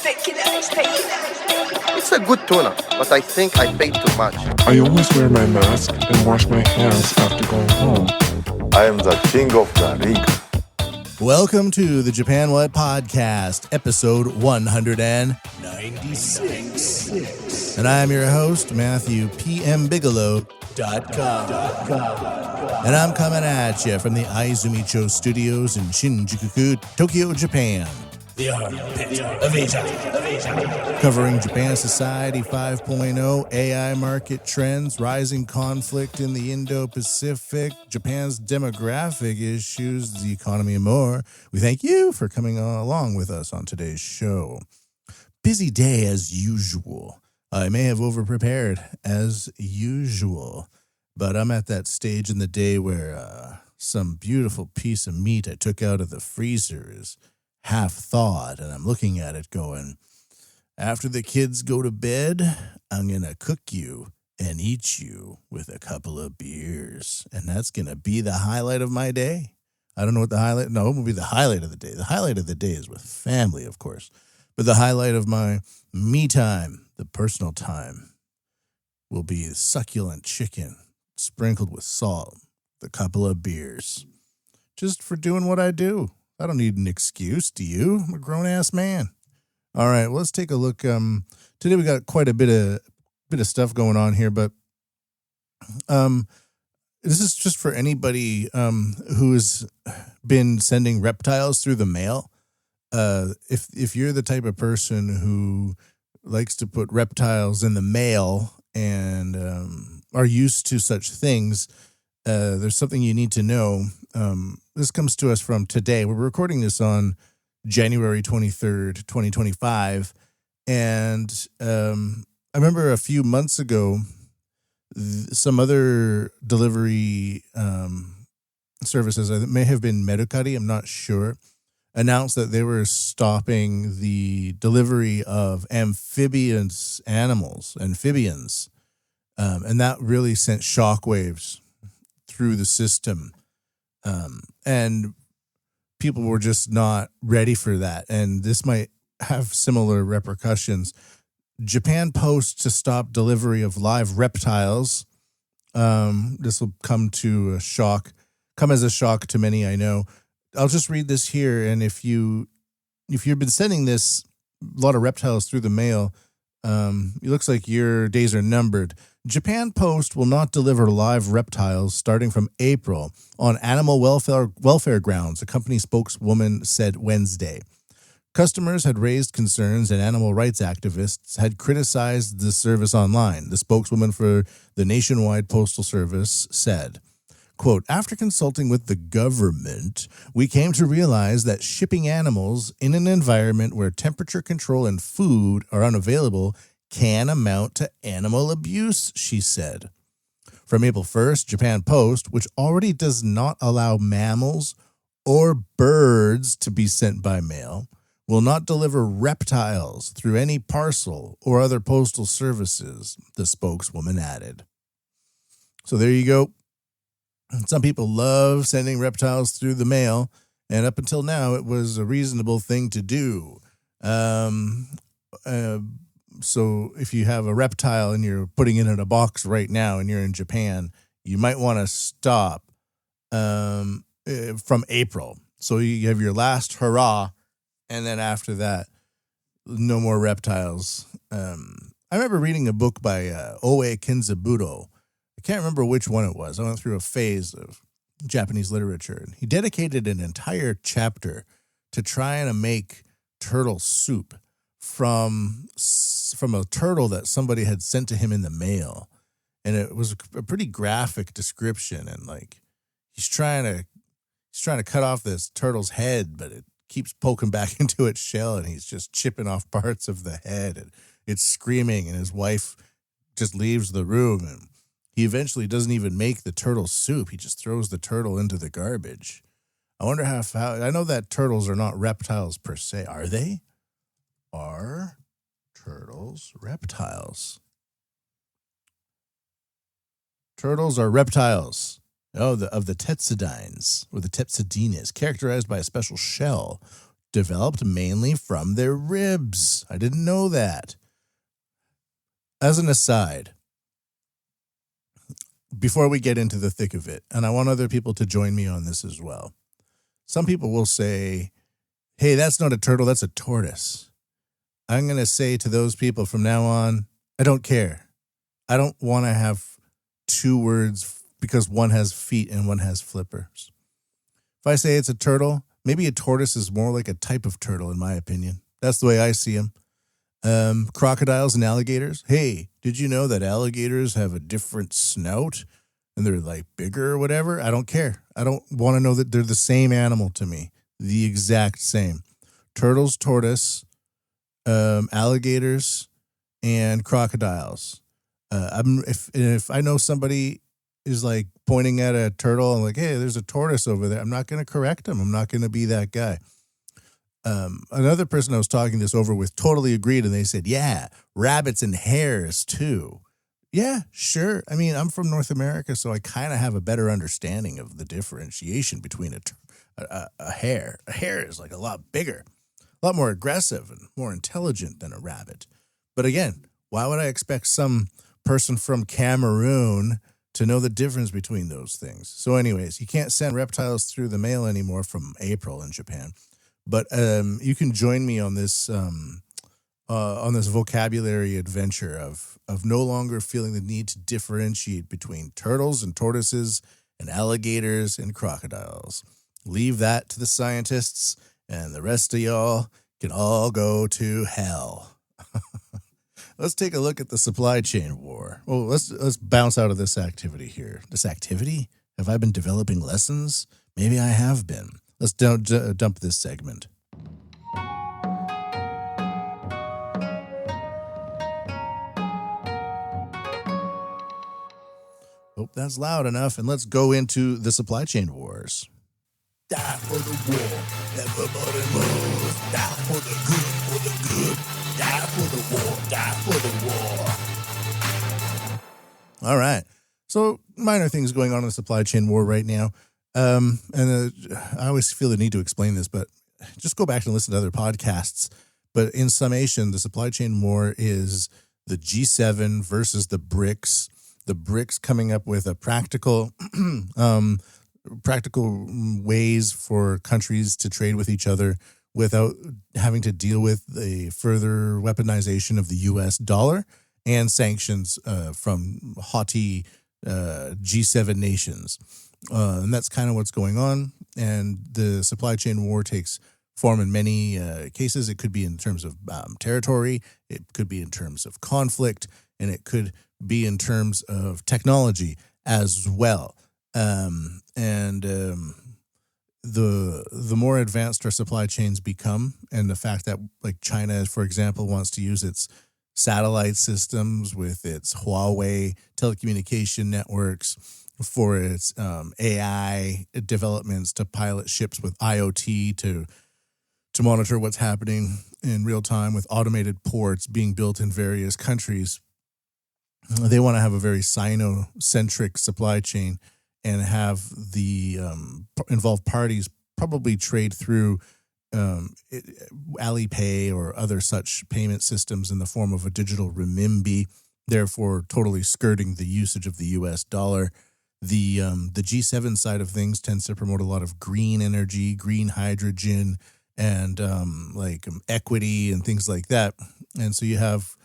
It's a good tuna, but I think I paid too much. I always wear my mask and wash my hands after going home. I am the king of the ring. Welcome to the Japan What Podcast, episode 196. And I'm your host, Matthew PMBigelow.com. And I'm coming at you from the Aizumicho Studios in Shinjuku, Tokyo, Japan. The armpit of Asia. Covering Japan Society 5.0, AI market trends, rising conflict in the Indo-Pacific, Japan's demographic issues, the economy, and more. We thank you for coming along with us on today's show. Busy day as usual. I may have over-prepared as usual, but I'm at that stage in the day where some beautiful piece of meat I took out of the freezer is half thawed, and I'm looking at it going, after the kids go to bed, I'm going to cook you and eat you with a couple of beers. And that's going to be the highlight of my day. I don't know what the highlight, no, it will be the highlight of the day. The highlight of the day is with family, of course. But the highlight of my me time, the personal time, will be succulent chicken sprinkled with salt, with a couple of beers. Just for doing what I do. I don't need an excuse, do you? I'm a grown-ass man. All right, well, let's take a look. Today we got quite a bit of stuff going on here, but this is just for anybody who has been sending reptiles through the mail. If you're the type of person who likes to put reptiles in the mail and are used to such things, there's something you need to know. This comes to us from today. We're recording this on January 23rd, 2025. And I remember a few months ago, some other delivery services, it may have been Mercari, I'm not sure, announced that they were stopping the delivery of amphibians. And that really sent shockwaves through the system. And people were just not ready for that. And this might have similar repercussions. Japan Post to stop delivery of live reptiles. This will come as a shock to many, I know. I'll just read this here. And if you've been sending a lot of reptiles through the mail, it looks like your days are numbered. Japan Post will not deliver live reptiles starting from April on animal welfare grounds, a company spokeswoman said Wednesday. Customers had raised concerns and animal rights activists had criticized the service online, the spokeswoman for the nationwide postal service said. Quote, after consulting with the government, we came to realize that shipping animals in an environment where temperature control and food are unavailable can amount to animal abuse, she said. From April 1st, Japan Post, which already does not allow mammals or birds to be sent by mail, will not deliver reptiles through any parcel or other postal services, the spokeswoman added. So there you go. Some people love sending reptiles through the mail, and up until now, it was a reasonable thing to do. So if you have a reptile and you're putting it in a box right now and you're in Japan, you might want to stop from April. So you have your last hurrah, and then after that, no more reptiles. I remember reading a book by Oe Kenzaburo. I can't remember which one it was. I went through a phase of Japanese literature. And he dedicated an entire chapter to trying to make turtle soup from a turtle that somebody had sent to him in the mail. And it was a pretty graphic description. And like, he's trying to cut off this turtle's head, but it keeps poking back into its shell, and he's just chipping off parts of the head, and it's screaming, and his wife just leaves the room, and he eventually doesn't even make the turtle soup. He just throws the turtle into the garbage. I wonder how I know that turtles are not reptiles per se. Are they? Are turtles reptiles? Turtles are reptiles. Of the Tetsudines, or the Tetsudines, characterized by a special shell developed mainly from their ribs. I didn't know that. As an aside, before we get into the thick of it, and I want other people to join me on this as well, some people will say, hey, that's not a turtle, that's a tortoise. I'm going to say to those people from now on, I don't care. I don't want to have two words because one has feet and one has flippers. If I say it's a turtle, maybe a tortoise is more like a type of turtle, in my opinion. That's the way I see them. Crocodiles and alligators. Hey, did you know that alligators have a different snout and they're like bigger or whatever? I don't care. I don't want to know that they're the same animal to me. The exact same. Turtles, tortoise, alligators, and crocodiles. If I know somebody is like pointing at a turtle and like, hey, there's a tortoise over there, I'm not going to correct them. I'm not going to be that guy. Another person I was talking this over with totally agreed, and they said, yeah, rabbits and hares too. Yeah, sure. I mean, I'm from North America, so I kind of have a better understanding of the differentiation between a hare. A hare is like a lot bigger, a lot more aggressive and more intelligent than a rabbit. But again, why would I expect some person from Cameroon to know the difference between those things? So anyways, you can't send reptiles through the mail anymore from April in Japan. But you can join me on this vocabulary adventure of no longer feeling the need to differentiate between turtles and tortoises and alligators and crocodiles. Leave that to the scientists, and the rest of y'all can all go to hell. Let's take a look at the supply chain war. Well, let's bounce out of this activity here. This activity? Have I been developing lessons? Maybe I have been. Let's dump this segment. Hope that's loud enough, and let's go into the supply chain wars. Die for the war, everybody move. Die for the good, die for the war, die for the war. All right. So minor things going on in the supply chain war right now. I always feel the need to explain this, but just go back and listen to other podcasts. But in summation, the supply chain war is the G7 versus the BRICS. The BRICS coming up with a practical ways for countries to trade with each other without having to deal with the further weaponization of the U.S. dollar and sanctions from haughty G7 nations. And that's kind of what's going on. And the supply chain war takes form in many cases. It could be in terms of territory. It could be in terms of conflict. And it could be in terms of technology as well. The more advanced our supply chains become, and the fact that like China, for example, wants to use its satellite systems with its Huawei telecommunication networks for its AI developments to pilot ships with IoT to monitor what's happening in real time with automated ports being built in various countries. They want to have a very Sino-centric supply chain and have the involved parties probably trade through Alipay or other such payment systems in the form of a digital renminbi, therefore totally skirting the usage of the U.S. dollar. The G7 side of things tends to promote a lot of green energy, green hydrogen, and equity and things like that. And so you have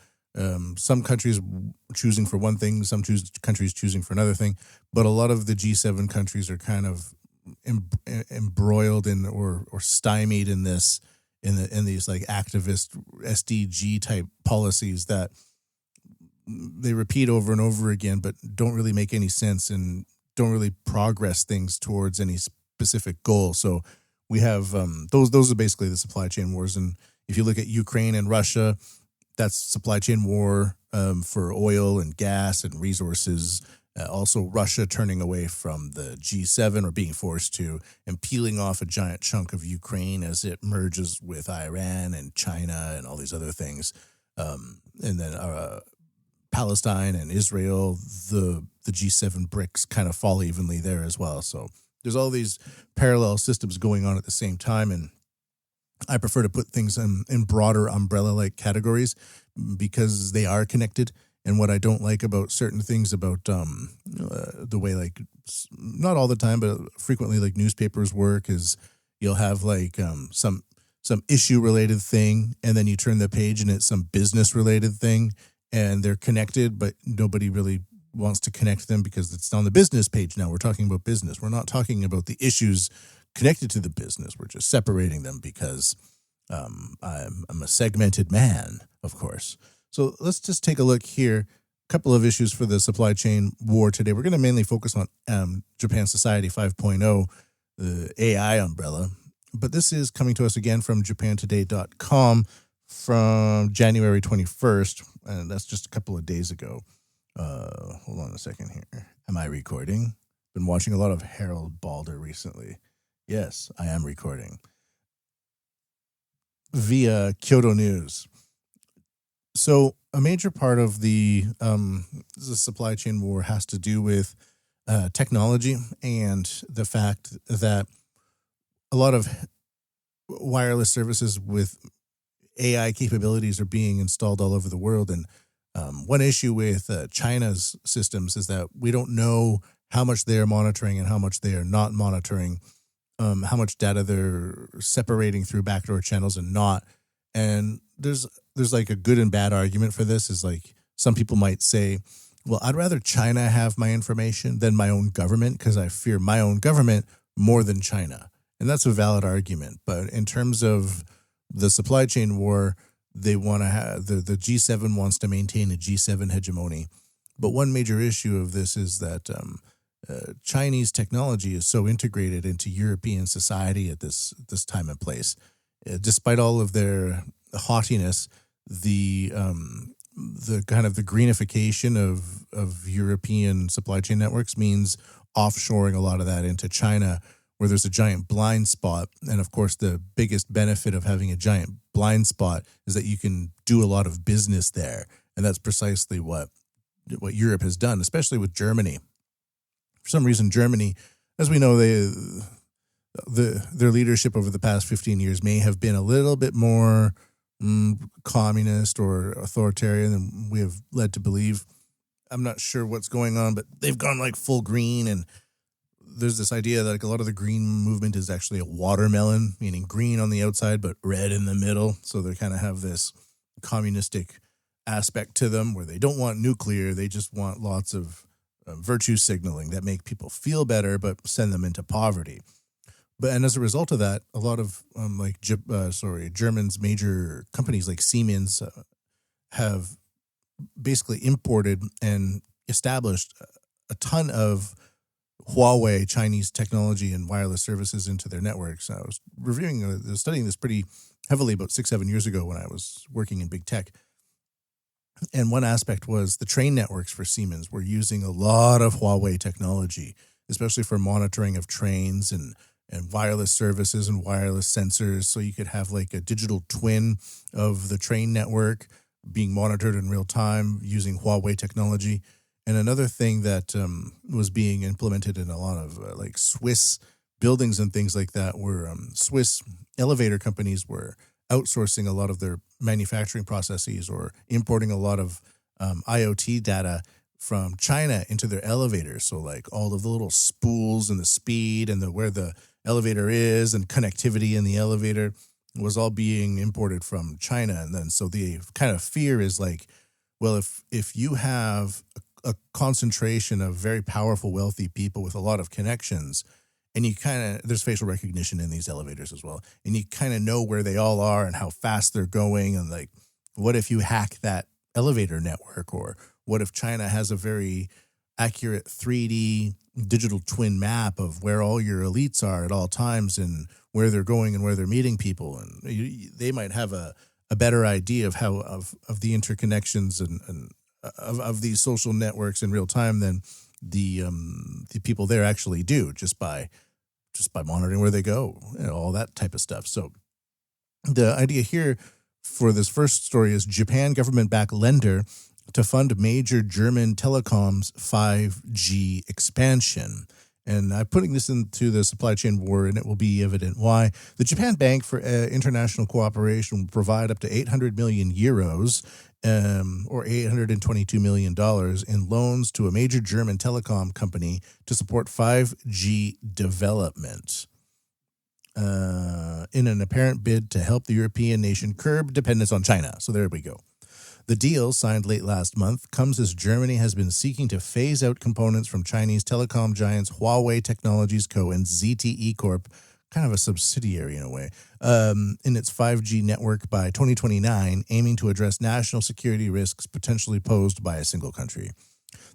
some countries choosing for one thing, some countries choosing for another thing, but a lot of the G7 countries are kind of embroiled in or stymied in these like activist SDG type policies that they repeat over and over again, but don't really make any sense and don't really progress things towards any specific goal. So we have those are basically the supply chain wars. And if you look at Ukraine and Russia, that's supply chain war for oil and gas and resources. Also, Russia turning away from the G7 or being forced to and peeling off a giant chunk of Ukraine as it merges with Iran and China and all these other things. And then Palestine and Israel, the G7 BRICS kind of fall evenly there as well. So there's all these parallel systems going on at the same time. And I prefer to put things in broader umbrella-like categories because they are connected. And what I don't like about certain things about the way, like, not all the time, but frequently, like, newspapers work is you'll have like some issue-related thing, and then you turn the page and it's some business-related thing, and they're connected, but nobody really wants to connect them because it's on the business page now. We're talking about business. We're not talking about the issues connected to the business. We're just separating them because I'm a segmented man, of course. So let's just take a look here. A couple of issues for the supply chain war today. We're going to mainly focus on Japan Society 5.0, the AI umbrella. But this is coming to us again from japantoday.com from January 21st, and that's just a couple of days ago. Hold on a second here. Am I recording? Been watching a lot of Harold Balder recently. Yes, I am recording. Via Kyoto News. So a major part of the supply chain war has to do with technology and the fact that a lot of wireless services with AI capabilities are being installed all over the world. And one issue with China's systems is that we don't know how much they are monitoring and how much they are not monitoring, how much data they're separating through backdoor channels and not. And there's like a good and bad argument for this. Is like some people might say, well, I'd rather China have my information than my own government because I fear my own government more than China. And that's a valid argument. But in terms of the supply chain war, they want to have the G7 wants to maintain a G7 hegemony. But one major issue of this is that Chinese technology is so integrated into European society at this time and place. Despite all of their haughtiness, the kind of the greenification of European supply chain networks means offshoring a lot of that into China, where there's a giant blind spot. And of course, the biggest benefit of having a giant blind spot is that you can do a lot of business there. And that's precisely what Europe has done, especially with Germany. For some reason, Germany, as we know, their leadership over the past 15 years may have been a little bit more communist or authoritarian than we have led to believe. I'm not sure what's going on, but they've gone like full green, and there's this idea that like a lot of the green movement is actually a watermelon, meaning green on the outside but red in the middle. So they kind of have this communistic aspect to them where they don't want nuclear. They just want lots of virtue signaling that make people feel better but send them into poverty. And as a result of that, a lot of German's major companies like Siemens have basically imported and established a ton of Huawei Chinese technology and wireless services into their networks. I was studying this pretty heavily about 6-7 years ago when I was working in big tech. And one aspect was the train networks for Siemens were using a lot of Huawei technology, especially for monitoring of trains and wireless services and wireless sensors. So you could have like a digital twin of the train network being monitored in real time using Huawei technology. And another thing that was being implemented in a lot of like Swiss buildings and things like that were Swiss elevator companies were outsourcing a lot of their manufacturing processes or importing a lot of IoT data from China into their elevators. So like all of the little spools and the speed and where the elevator is and connectivity in the elevator was all being imported from China. And then so the kind of fear is like, well, if you have a concentration of very powerful, wealthy people with a lot of connections, and you kind of, there's facial recognition in these elevators as well, and you kind of know where they all are and how fast they're going, and like, what if you hack that elevator network? Or what if China has a very accurate 3D digital twin map of where all your elites are at all times and where they're going and where they're meeting people, and they might have a better idea of how of the interconnections and of these social networks in real time than the people there actually do just by monitoring where they go and all that type of stuff. So the idea here for this first story is Japan government-backed lender to fund major German telecoms 5G expansion. And I'm putting this into the supply chain war, and it will be evident why. The Japan Bank for International Cooperation will provide up to 800 million euros, or $822 million in loans to a major German telecom company to support 5G development, in an apparent bid to help the European nation curb dependence on China. So there we go. The deal, signed late last month, comes as Germany has been seeking to phase out components from Chinese telecom giants Huawei Technologies Co. and ZTE Corp., kind of a subsidiary in a way, in its 5G network by 2029, aiming to address national security risks potentially posed by a single country.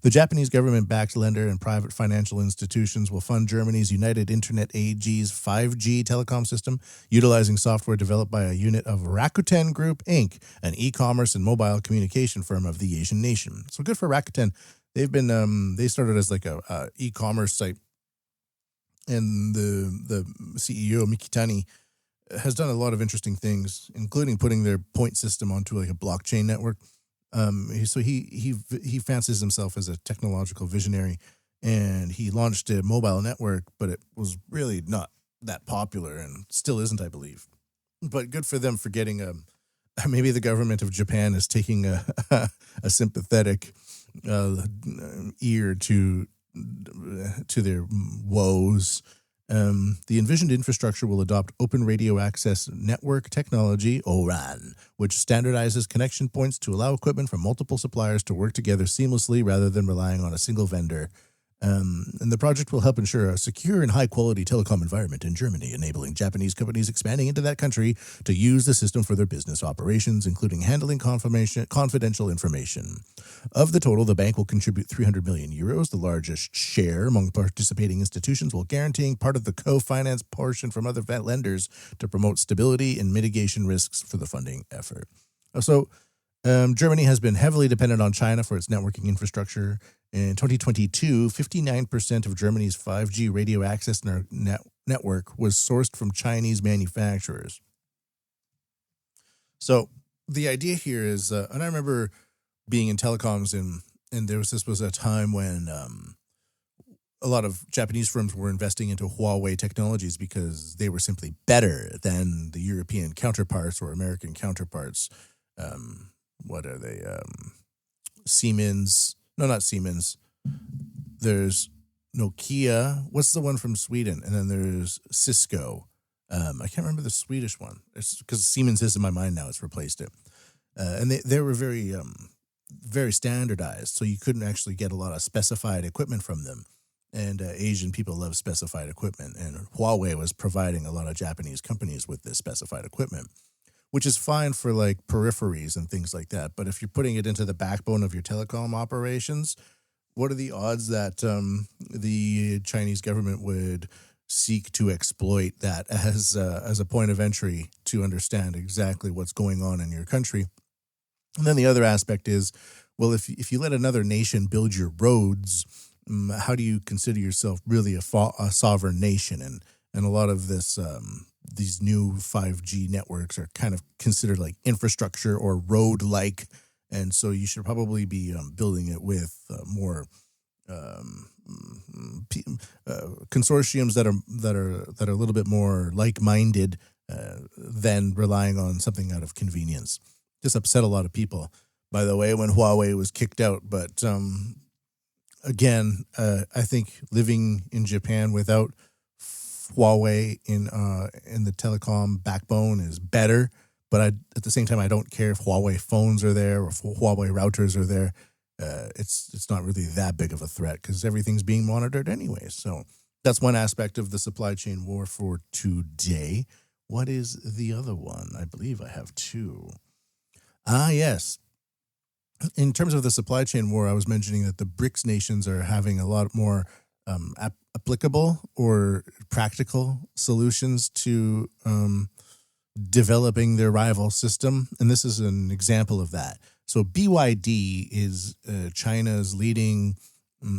The Japanese government-backed lender and private financial institutions will fund Germany's United Internet AG's 5G telecom system, utilizing software developed by a unit of Rakuten Group, Inc., an e-commerce and mobile communication firm of the Asian nation. So good for Rakuten. They've been they started as like a e-commerce site, and the CEO Mikitani has done a lot of interesting things, including putting their point system onto like a blockchain network. So he fancies himself as a technological visionary, and he launched a mobile network, but it was really not that popular and still isn't, I believe. But good for them for getting maybe the government of Japan is taking a sympathetic ear to their woes. The envisioned infrastructure will adopt Open Radio Access Network technology, ORAN, which standardizes connection points to allow equipment from multiple suppliers to work together seamlessly rather than relying on a single vendor. And the project will help ensure a secure and high-quality telecom environment in Germany, enabling Japanese companies expanding into that country to use the system for their business operations, including handling confidential information. Of the total, the bank will contribute 300 million euros, the largest share among participating institutions, while guaranteeing part of the co-finance portion from other lenders to promote stability and mitigation risks for the funding effort. Germany has been heavily dependent on China for its networking infrastructure. In 2022, 59% of Germany's 5G radio access network was sourced from Chinese manufacturers. So the idea here is, and I remember being in telecoms, and this was a time when a lot of Japanese firms were investing into Huawei technologies because they were simply better than the European counterparts or American counterparts. What are they? Siemens. No, not Siemens. There's Nokia. What's the one from Sweden? And then there's Cisco. I can't remember the Swedish one. It's because Siemens is in my mind now. It's replaced it. And they were very, very standardized. So you couldn't actually get a lot of specified equipment from them. And Asian people love specified equipment. And Huawei was providing a lot of Japanese companies with this specified equipment, which is fine for like peripheries and things like that. But if you're putting it into the backbone of your telecom operations, what are the odds that the Chinese government would seek to exploit that as a point of entry to understand exactly what's going on in your country? And then the other aspect is, well, if you let another nation build your roads, how do you consider yourself really a sovereign nation? And a lot of this these new 5G networks are kind of considered like infrastructure or road-like, and so you should probably be building it with more consortiums that are a little bit more like-minded than relying on something out of convenience. Just upset a lot of people, by the way, when Huawei was kicked out. But again, I think living in Japan without Huawei in the telecom backbone is better, but at the same time, I don't care if Huawei phones are there or if Huawei routers are there. It's not really that big of a threat because everything's being monitored anyway. So that's one aspect of the supply chain war for today. What is the other one? I believe I have two. Yes. In terms of the supply chain war, I was mentioning that the BRICS nations are having a lot more applicable or practical solutions to developing their rival system. And this is an example of that. So BYD is China's leading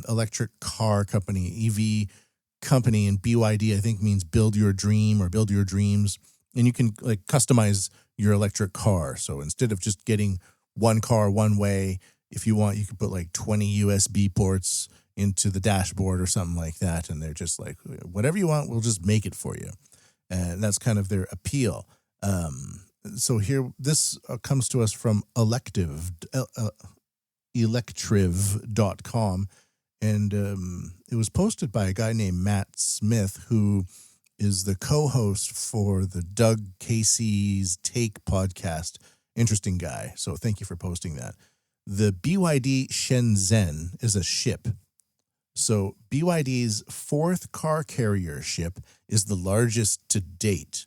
electric car company, EV company, and BYD I think means build your dream or build your dreams. And you can like customize your electric car. So instead of just getting one car one way, if you want, you can put like 20 USB ports into the dashboard or something like that. And they're just like, whatever you want, we'll just make it for you. And that's kind of their appeal. So here, this comes to us from electrive.com. And it was posted by a guy named Matt Smith, who is the co-host for the Doug Casey's Take podcast. Interesting guy. So thank you for posting that. The BYD Shenzhen is a ship. So BYD's fourth car carrier ship is the largest to date.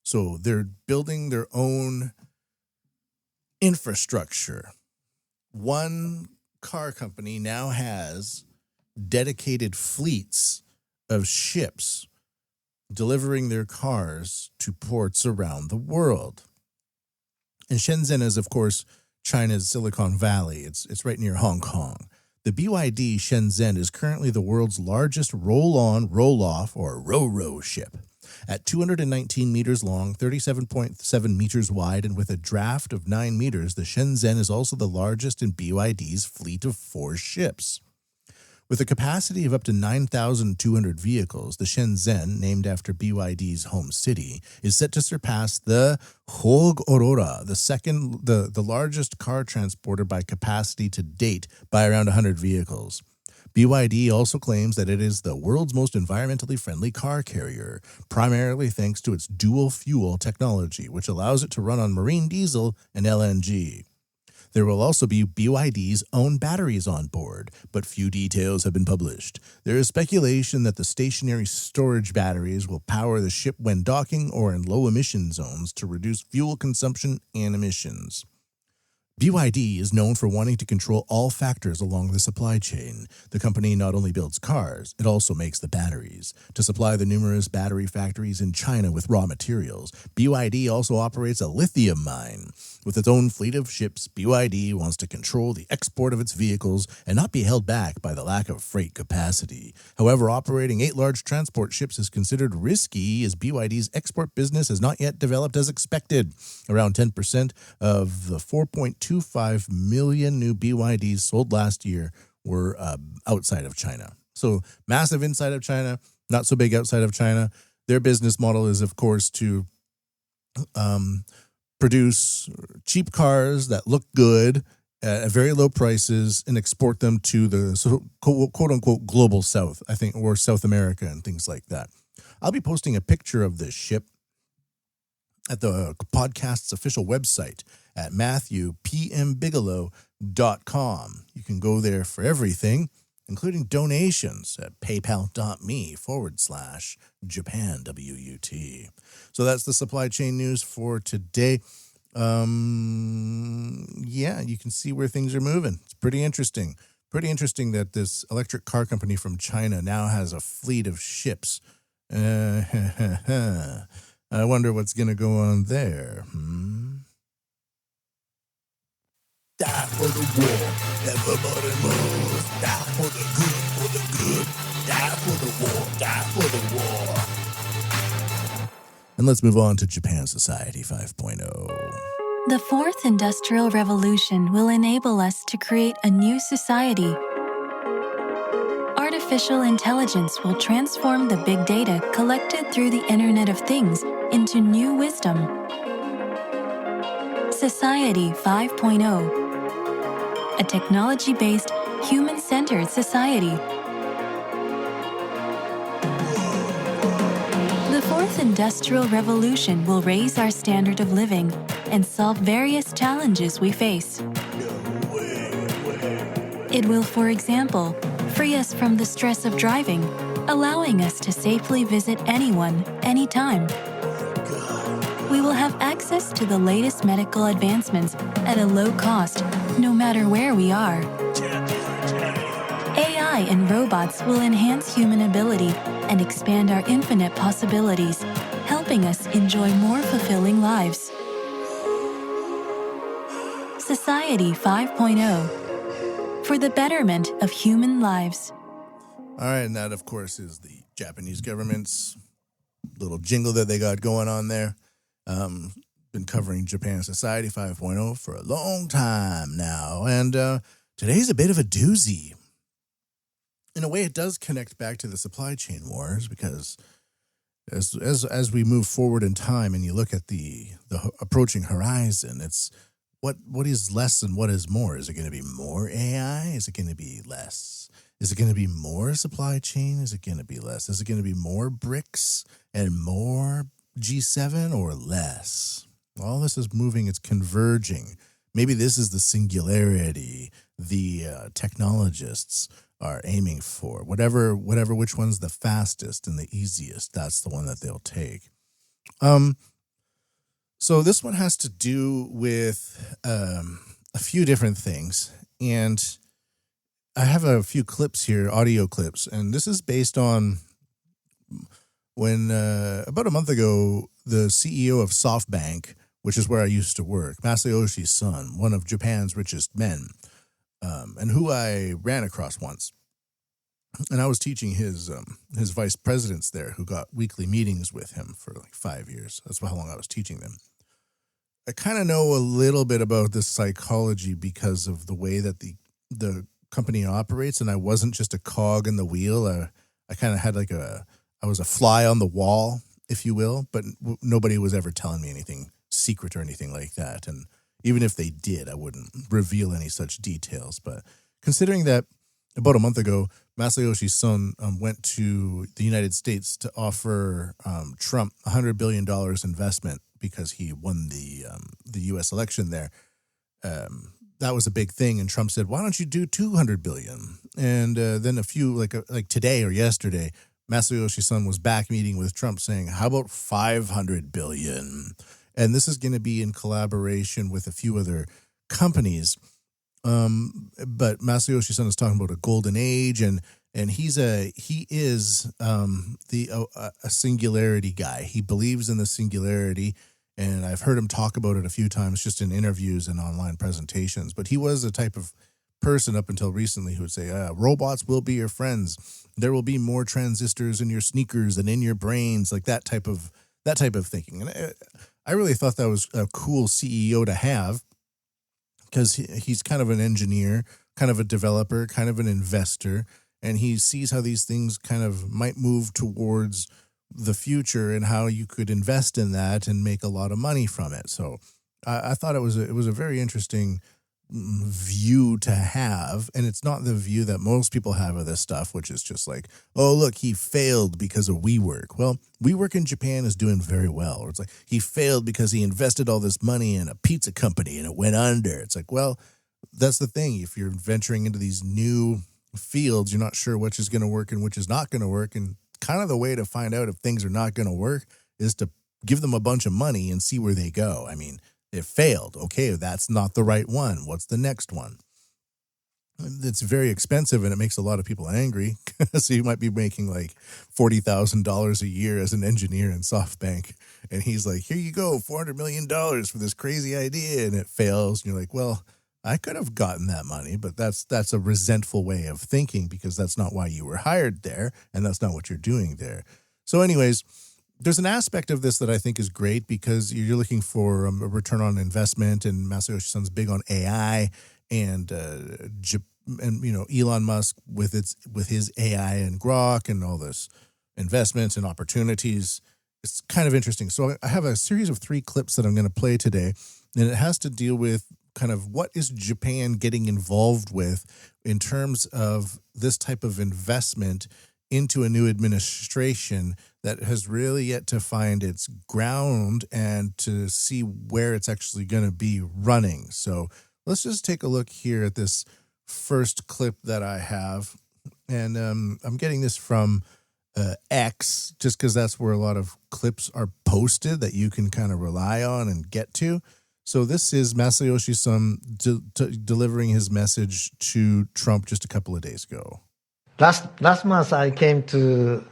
So they're building their own infrastructure. One car company now has dedicated fleets of ships delivering their cars to ports around the world. And Shenzhen is, of course, China's Silicon Valley. It's right near Hong Kong. The BYD Shenzhen is currently the world's largest roll-on, roll-off, or ro-ro ship. At 219 meters long, 37.7 meters wide, and with a draft of 9 meters, the Shenzhen is also the largest in BYD's fleet of 4 ships. With a capacity of up to 9,200 vehicles, the Shenzhen, named after BYD's home city, is set to surpass the Hogue Aurora, the largest car transporter by capacity to date, by around 100 vehicles. BYD also claims that it is the world's most environmentally friendly car carrier, primarily thanks to its dual-fuel technology, which allows it to run on marine diesel and LNG. There will also be BYD's own batteries on board, but few details have been published. There is speculation that the stationary storage batteries will power the ship when docking or in low-emission zones to reduce fuel consumption and emissions. BYD is known for wanting to control all factors along the supply chain. The company not only builds cars, it also makes the batteries. To supply the numerous battery factories in China with raw materials, BYD also operates a lithium mine. With its own fleet of ships, BYD wants to control the export of its vehicles and not be held back by the lack of freight capacity. However, operating 8 large transport ships is considered risky as BYD's export business has not yet developed as expected. Around 10% of the 4.25 million new BYDs sold last year were outside of China. So massive inside of China, not so big outside of China. Their business model is, of course, to produce cheap cars that look good at very low prices and export them to the quote-unquote global south, I think, or South America and things like that. I'll be posting a picture of this ship at the podcast's official website at MatthewPMBigelow.com. You can go there for everything, including donations at paypal.me/JapanWUT. So that's the supply chain news for today. Yeah, you can see where things are moving. It's pretty interesting. Pretty interesting that this electric car company from China now has a fleet of ships. I wonder what's going to go on there. Die for the war. Everybody move. Die for the good. Die for the war. Die for the war. And let's move on to Japan Society 5.0. The fourth industrial revolution will enable us to create a new society. Artificial intelligence will transform the big data collected through the Internet of Things into new wisdom. Society 5.0, a technology-based, human-centered society. The fourth industrial revolution will raise our standard of living and solve various challenges we face. It will, for example, free us from the stress of driving, allowing us to safely visit anyone, anytime. We will have access to the latest medical advancements at a low cost, no matter where we are. AI and robots will enhance human ability and expand our infinite possibilities, helping us enjoy more fulfilling lives. Society 5.0, for the betterment of human lives. All right, and that, of course, is the Japanese government's little jingle that they got going on there. been covering Japan Society 5.0 for a long time now, and today's a bit of a doozy. In a way, it does connect back to the supply chain wars, because as we move forward in time and you look at the approaching horizon, it's what is less and what is more? Is it going to be more AI? Is it going to be less? Is it going to be more supply chain? Is it going to be less? Is it going to be more BRICS and more G7 or less? All this is moving, it's converging. Maybe this is the singularity the technologists are aiming for. Whatever, which one's the fastest and the easiest, that's the one that they'll take. So this one has to do with a few different things. And I have a few clips here, audio clips, and this is based on when about a month ago, the CEO of SoftBank, which is where I used to work, Masayoshi Son, one of Japan's richest men, and who I ran across once. And I was teaching his vice presidents there, who got weekly meetings with him for like 5 years. That's how long I was teaching them. I kind of know a little bit about this psychology because of the way that the company operates, and I wasn't just a cog in the wheel. I kind of had I was a fly on the wall, if you will, but nobody was ever telling me anything secret or anything like that. And even if they did, I wouldn't reveal any such details. But considering that about a month ago, Masayoshi Son went to the United States to offer Trump $100 billion investment because he won the U.S. election there. That was a big thing, and Trump said, "Why don't you do $200 billion?" And then a few like today or yesterday, Masayoshi Son was back meeting with Trump, saying, "How about $500 billion?" And this is going to be in collaboration with a few other companies. But Masayoshi Son is talking about a golden age, and he is a singularity guy. He believes in the singularity, and I've heard him talk about it a few times just in interviews and online presentations. But he was a type of person up until recently who would say, robots will be your friends. There will be more transistors in your sneakers and in your brains, like that type of thinking. And I really thought that was a cool CEO to have, because he's kind of an engineer, kind of a developer, kind of an investor, and he sees how these things kind of might move towards the future and how you could invest in that and make a lot of money from it. So I thought it was a very interesting view to have, and it's not the view that most people have of this stuff, which is just like, oh, look, he failed because of WeWork. Well, WeWork in Japan is doing very well. Or it's like, he failed because he invested all this money in a pizza company and it went under. It's like, well, that's the thing. If you're venturing into these new fields, you're not sure which is going to work and which is not going to work. And kind of the way to find out if things are not going to work is to give them a bunch of money and see where they go. I mean, it failed. Okay, that's not the right one. What's the next one? It's very expensive, and it makes a lot of people angry. So you might be making like $40,000 a year as an engineer in SoftBank, and he's like, here you go, $400 million for this crazy idea, and it fails. And you're like, well, I could have gotten that money, but that's a resentful way of thinking, because that's not why you were hired there, and that's not what you're doing there. So anyways, there's an aspect of this that I think is great, because you're looking for a return on investment, and Masayoshi Son's big on AI, and Elon Musk with his AI and Grok and all this investments and opportunities. It's kind of interesting. So I have a series of 3 clips that I'm going to play today, and it has to deal with kind of what is Japan getting involved with in terms of this type of investment into a new administration that has really yet to find its ground and to see where it's actually going to be running. So let's just take a look here at this first clip that I have. And I'm getting this from X, just because that's where a lot of clips are posted that you can kind of rely on and get to. So this is Masayoshi Son delivering his message to Trump just a couple of days ago. Last month, I came to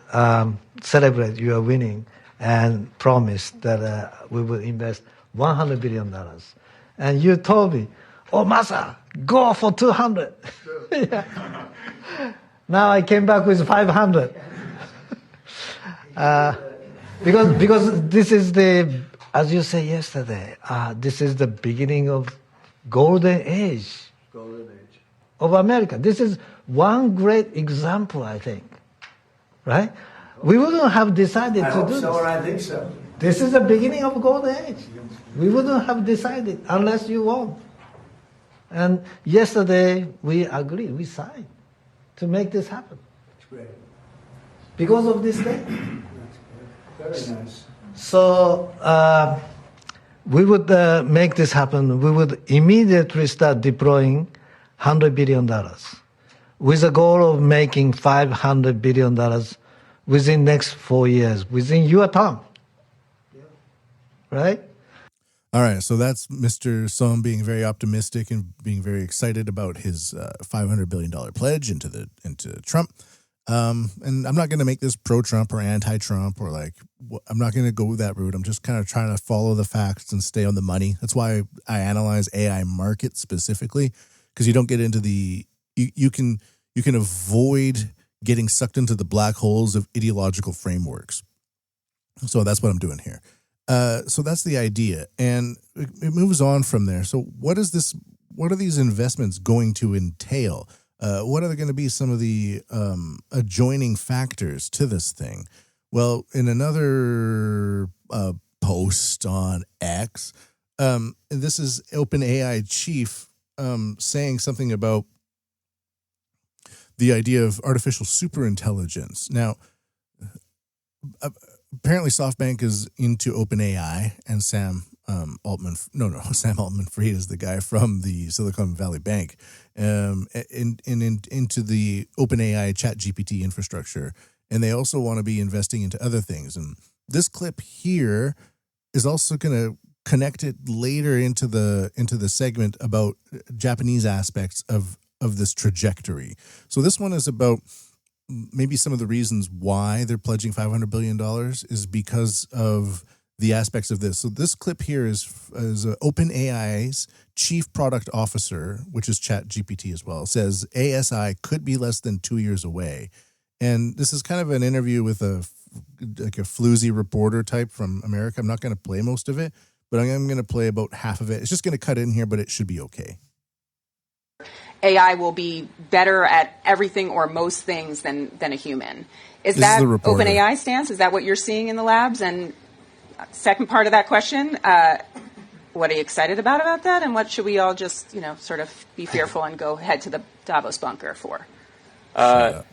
celebrate your winning and promised that we will invest $100 billion. And you told me, oh, Masa, go for 200. Yeah. Now I came back with 500. Because this is the as you said yesterday, this is the beginning of golden age of America. This is one great example, I think. Right? We wouldn't have decided to do this. I think so. This is the beginning of golden age. We wouldn't have decided unless you won. And yesterday we agreed, we signed to make this happen. It's great. Because of this day. Very nice. So we would make this happen. We would immediately start deploying $100 billion with the goal of making $500 billion within next 4 years, within your term. Yeah. Right? All right, so that's Mr. Sohn being very optimistic and being very excited about his $500 billion pledge into Trump. And I'm not going to make this pro-Trump or anti-Trump or I'm not going to go that route. I'm just kind of trying to follow the facts and stay on the money. That's why I analyze AI market specifically, because you don't get into you can avoid getting sucked into the black holes of ideological frameworks. So that's what I'm doing here. So that's the idea, and it moves on from there. So what are these investments going to entail? What are going to be some of the adjoining factors to this thing? Well, in another post on X, this is OpenAI chief saying something about the idea of artificial superintelligence. Now, apparently SoftBank is into OpenAI, and Sam Altman-Fried is the guy from the Silicon Valley Bank, into the OpenAI ChatGPT infrastructure. And they also want to be investing into other things. And this clip here is also going to connect it later into the segment about Japanese aspects of this trajectory. So this one is about maybe some of the reasons why they're pledging $500 billion is because of the aspects of this. So this clip here is OpenAI's chief product officer, which is ChatGPT as well, says ASI could be less than 2 years away. And this is kind of an interview with a floozy reporter type from America. I'm not going to play most of it, but I'm going to play about half of it. It's just going to cut in here, but it should be okay. AI will be better at everything or most things than a human. Is that OpenAI stance? Is that what you're seeing in the labs? And second part of that question, what are you excited about that? And what should we all just, sort of be fearful and go head to the Davos bunker for? Yeah,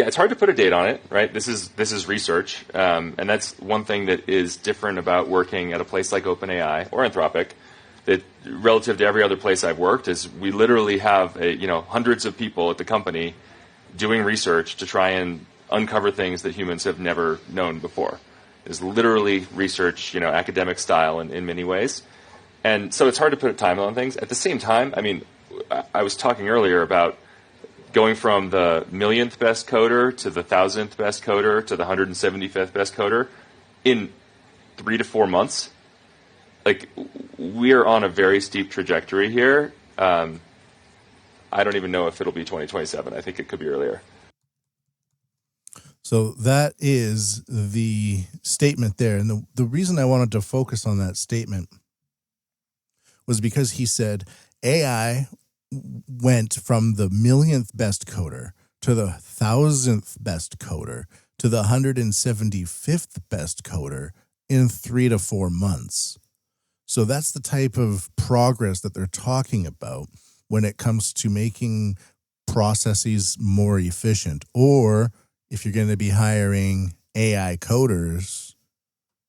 it's hard to put a date on it, right? This is research, and that's one thing that is different about working at a place like OpenAI or Anthropic, that relative to every other place I've worked, is we literally have hundreds of people at the company doing research to try and uncover things that humans have never known before. It's literally research, academic style in many ways, and so it's hard to put a timeline on things. At the same time, I mean, I was talking earlier about going from the millionth best coder to the 1,000th best coder to the 175th best coder in 3 to 4 months. Like, we are on a very steep trajectory here. I don't even know if it'll be 2027. I think it could be earlier. So that is the statement there. And the reason I wanted to focus on that statement was because he said AI went from the millionth best coder to the 1,000th best coder to the 175th best coder in 3 to 4 months. So that's the type of progress that they're talking about when it comes to making processes more efficient. Or if you're going to be hiring AI coders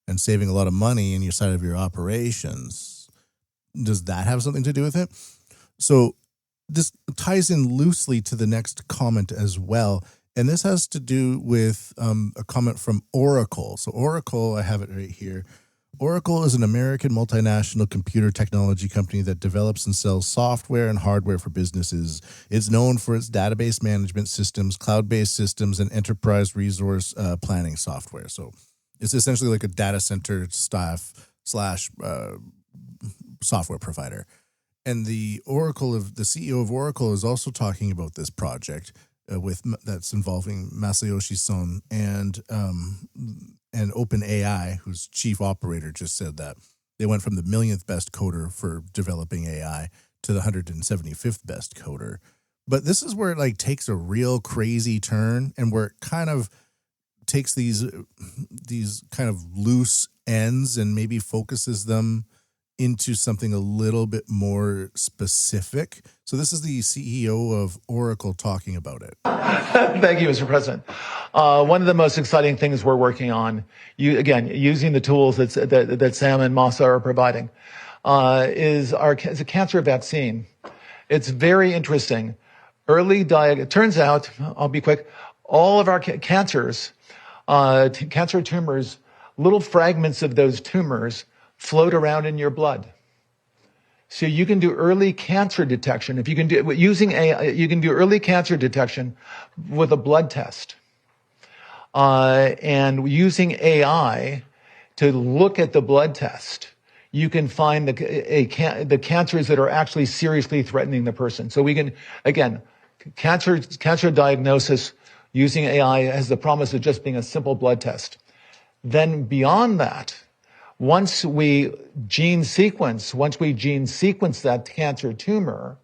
and saving a lot of money in your side of your operations, does that have something to do with it? So this ties in loosely to the next comment as well. And this has to do with a comment from Oracle. So Oracle, I have it right here. Oracle is an American multinational computer technology company that develops and sells software and hardware for businesses. It's known for its database management systems, cloud-based systems, and enterprise resource planning software. So it's essentially like a data center staff / software provider. And the CEO of Oracle is also talking about this project that's involving Masayoshi Son and OpenAI, whose chief operator just said that they went from the millionth best coder for developing AI to the 175th best coder. But this is where it like takes a real crazy turn, and where it kind of takes these kind of loose ends and maybe focuses them into something a little bit more specific. So this is the CEO of Oracle talking about it. Thank you, Mr. President. One of the most exciting things we're working on, using the tools that Sam and Masa are providing, is a cancer vaccine. It's very interesting. It turns out, I'll be quick, all of our cancers, cancer tumors, little fragments of those tumors float around in your blood. So you can do early cancer detection. If you can do using AI, you can do early cancer detection with a blood test. And using AI to look at the blood test, you can find the cancers that are actually seriously threatening the person. So we can, again, cancer diagnosis using AI has the promise of just being a simple blood test. Then beyond that, once we gene sequence that cancer tumor,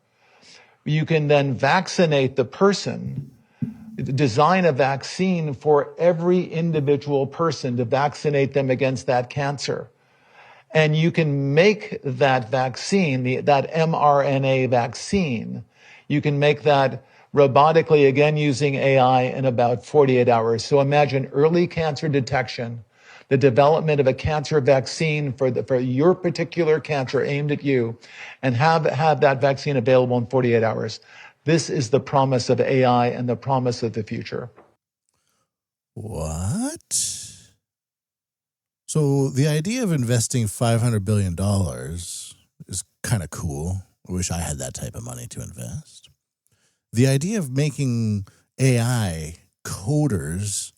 you can then vaccinate the person, design a vaccine for every individual person to vaccinate them against that cancer. And you can make that vaccine, that mRNA vaccine, you can make that robotically, again, using AI in about 48 hours. So imagine early cancer detection, the development of a cancer vaccine for your particular cancer aimed at you, and have that vaccine available in 48 hours. This is the promise of AI and the promise of the future. What? So the idea of investing $500 billion is kind of cool. I wish I had that type of money to invest. The idea of making AI coders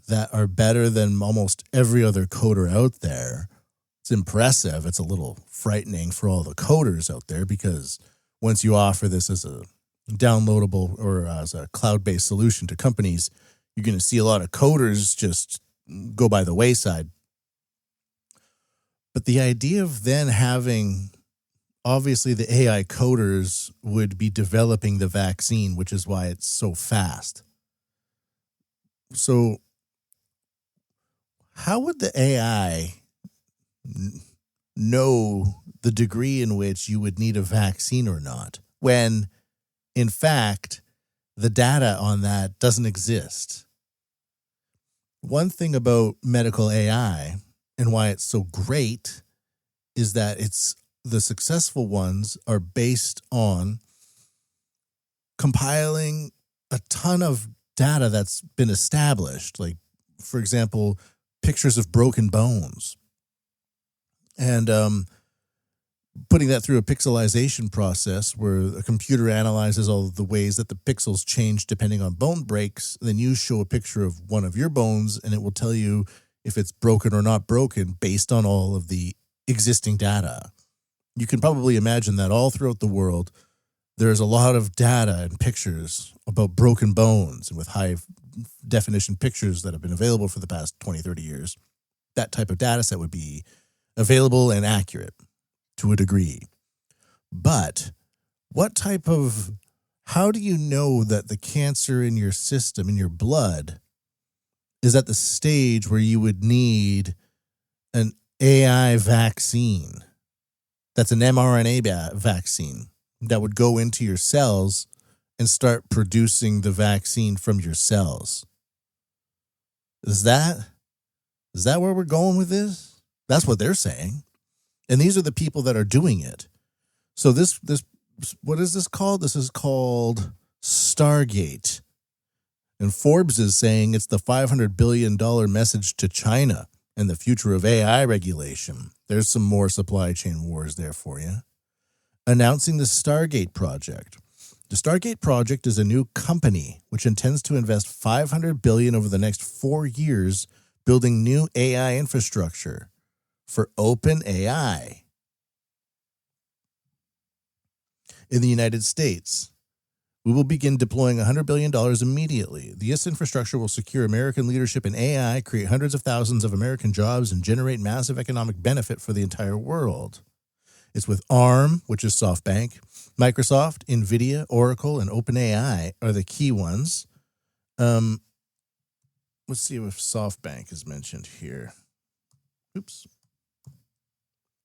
that are better than almost every other coder out there, it's impressive. It's a little frightening for all the coders out there, because once you offer this as a downloadable or as a cloud-based solution to companies, you're going to see a lot of coders just go by the wayside. But the idea of then having, obviously the AI coders would be developing the vaccine, which is why it's so fast. So how would the AI know the degree in which you would need a vaccine or not, when, in fact, the data on that doesn't exist? One thing about medical AI and why it's so great is that the successful ones are based on compiling a ton of data that's been established, like, for example, pictures of broken bones, and putting that through a pixelization process where a computer analyzes all of the ways that the pixels change depending on bone breaks. Then you show a picture of one of your bones, and it will tell you if it's broken or not broken based on all of the existing data. You can probably imagine that all throughout the world, there's a lot of data and pictures about broken bones, and with high definition pictures that have been available for the past 20, 30 years, that type of data set would be available and accurate to a degree. But how do you know that the cancer in your system, in your blood, is at the stage where you would need an AI vaccine? That's an mRNA vaccine that would go into your cells and start producing the vaccine from your cells. Is that where we're going with this? That's what they're saying. And these are the people that are doing it. So this what is this called? This is called Stargate. And Forbes is saying it's the $500 billion message to China and the future of AI regulation. There's some more supply chain wars there for you. Announcing the Stargate project. The Stargate project is a new company which intends to invest $500 billion over the next 4 years building new AI infrastructure for OpenAI. In the United States, We will begin deploying $100 billion immediately. This infrastructure will secure American leadership in AI, create hundreds of thousands of American jobs, and generate massive economic benefit for the entire world. It's with ARM, which is SoftBank. Microsoft, NVIDIA, Oracle, and OpenAI are the key ones. Let's see if SoftBank is mentioned here. Oops.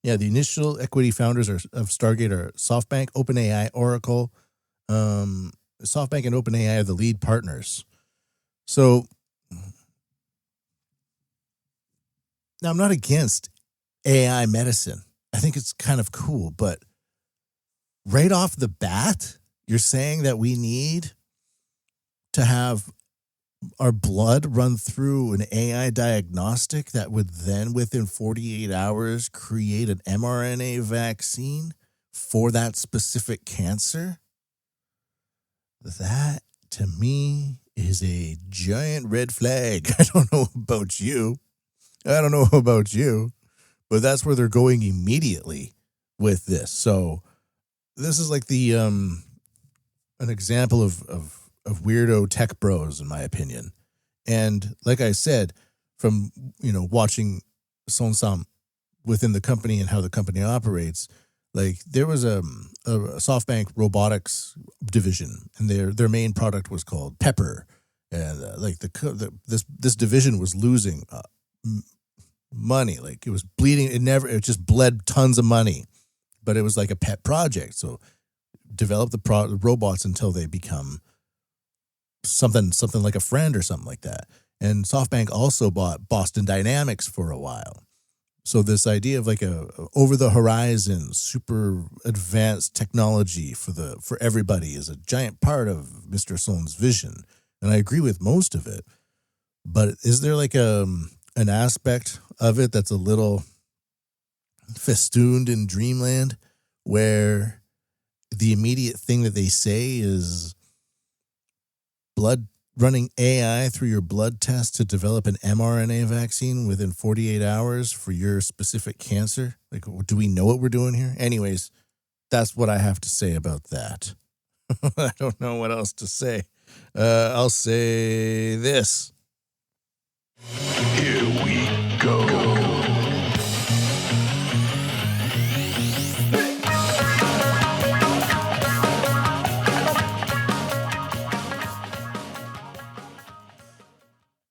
Yeah, the initial equity founders of Stargate are SoftBank, OpenAI, Oracle. SoftBank and OpenAI are the lead partners. So now I'm not against AI medicine. I think it's kind of cool, but right off the bat, you're saying that we need to have our blood run through an AI diagnostic that would then within 48 hours create an mRNA vaccine for that specific cancer? That, to me, is a giant red flag. I don't know about you, but that's where they're going immediately with this. So this is like the an example of weirdo tech bros, in my opinion. And like I said, from watching Son-Sam within the company and how the company operates, like there was a SoftBank robotics division, and their main product was called Pepper, and this division was losing money. Like it was bleeding. It just bled tons of money, but it was like a pet project. So develop the robots until they become something like a friend or something like that. And SoftBank also bought Boston Dynamics for a while. So this idea of like a over the horizon, super advanced technology for everybody is a giant part of Mr. Son's vision. And I agree with most of it. But is there like an aspect of it that's a little festooned in dreamland where the immediate thing that they say is blood running AI through your blood test to develop an mRNA vaccine within 48 hours for your specific cancer? Like, do we know what we're doing here? Anyways, that's what I have to say about that. I don't know what else to say. I'll say this. Here we go.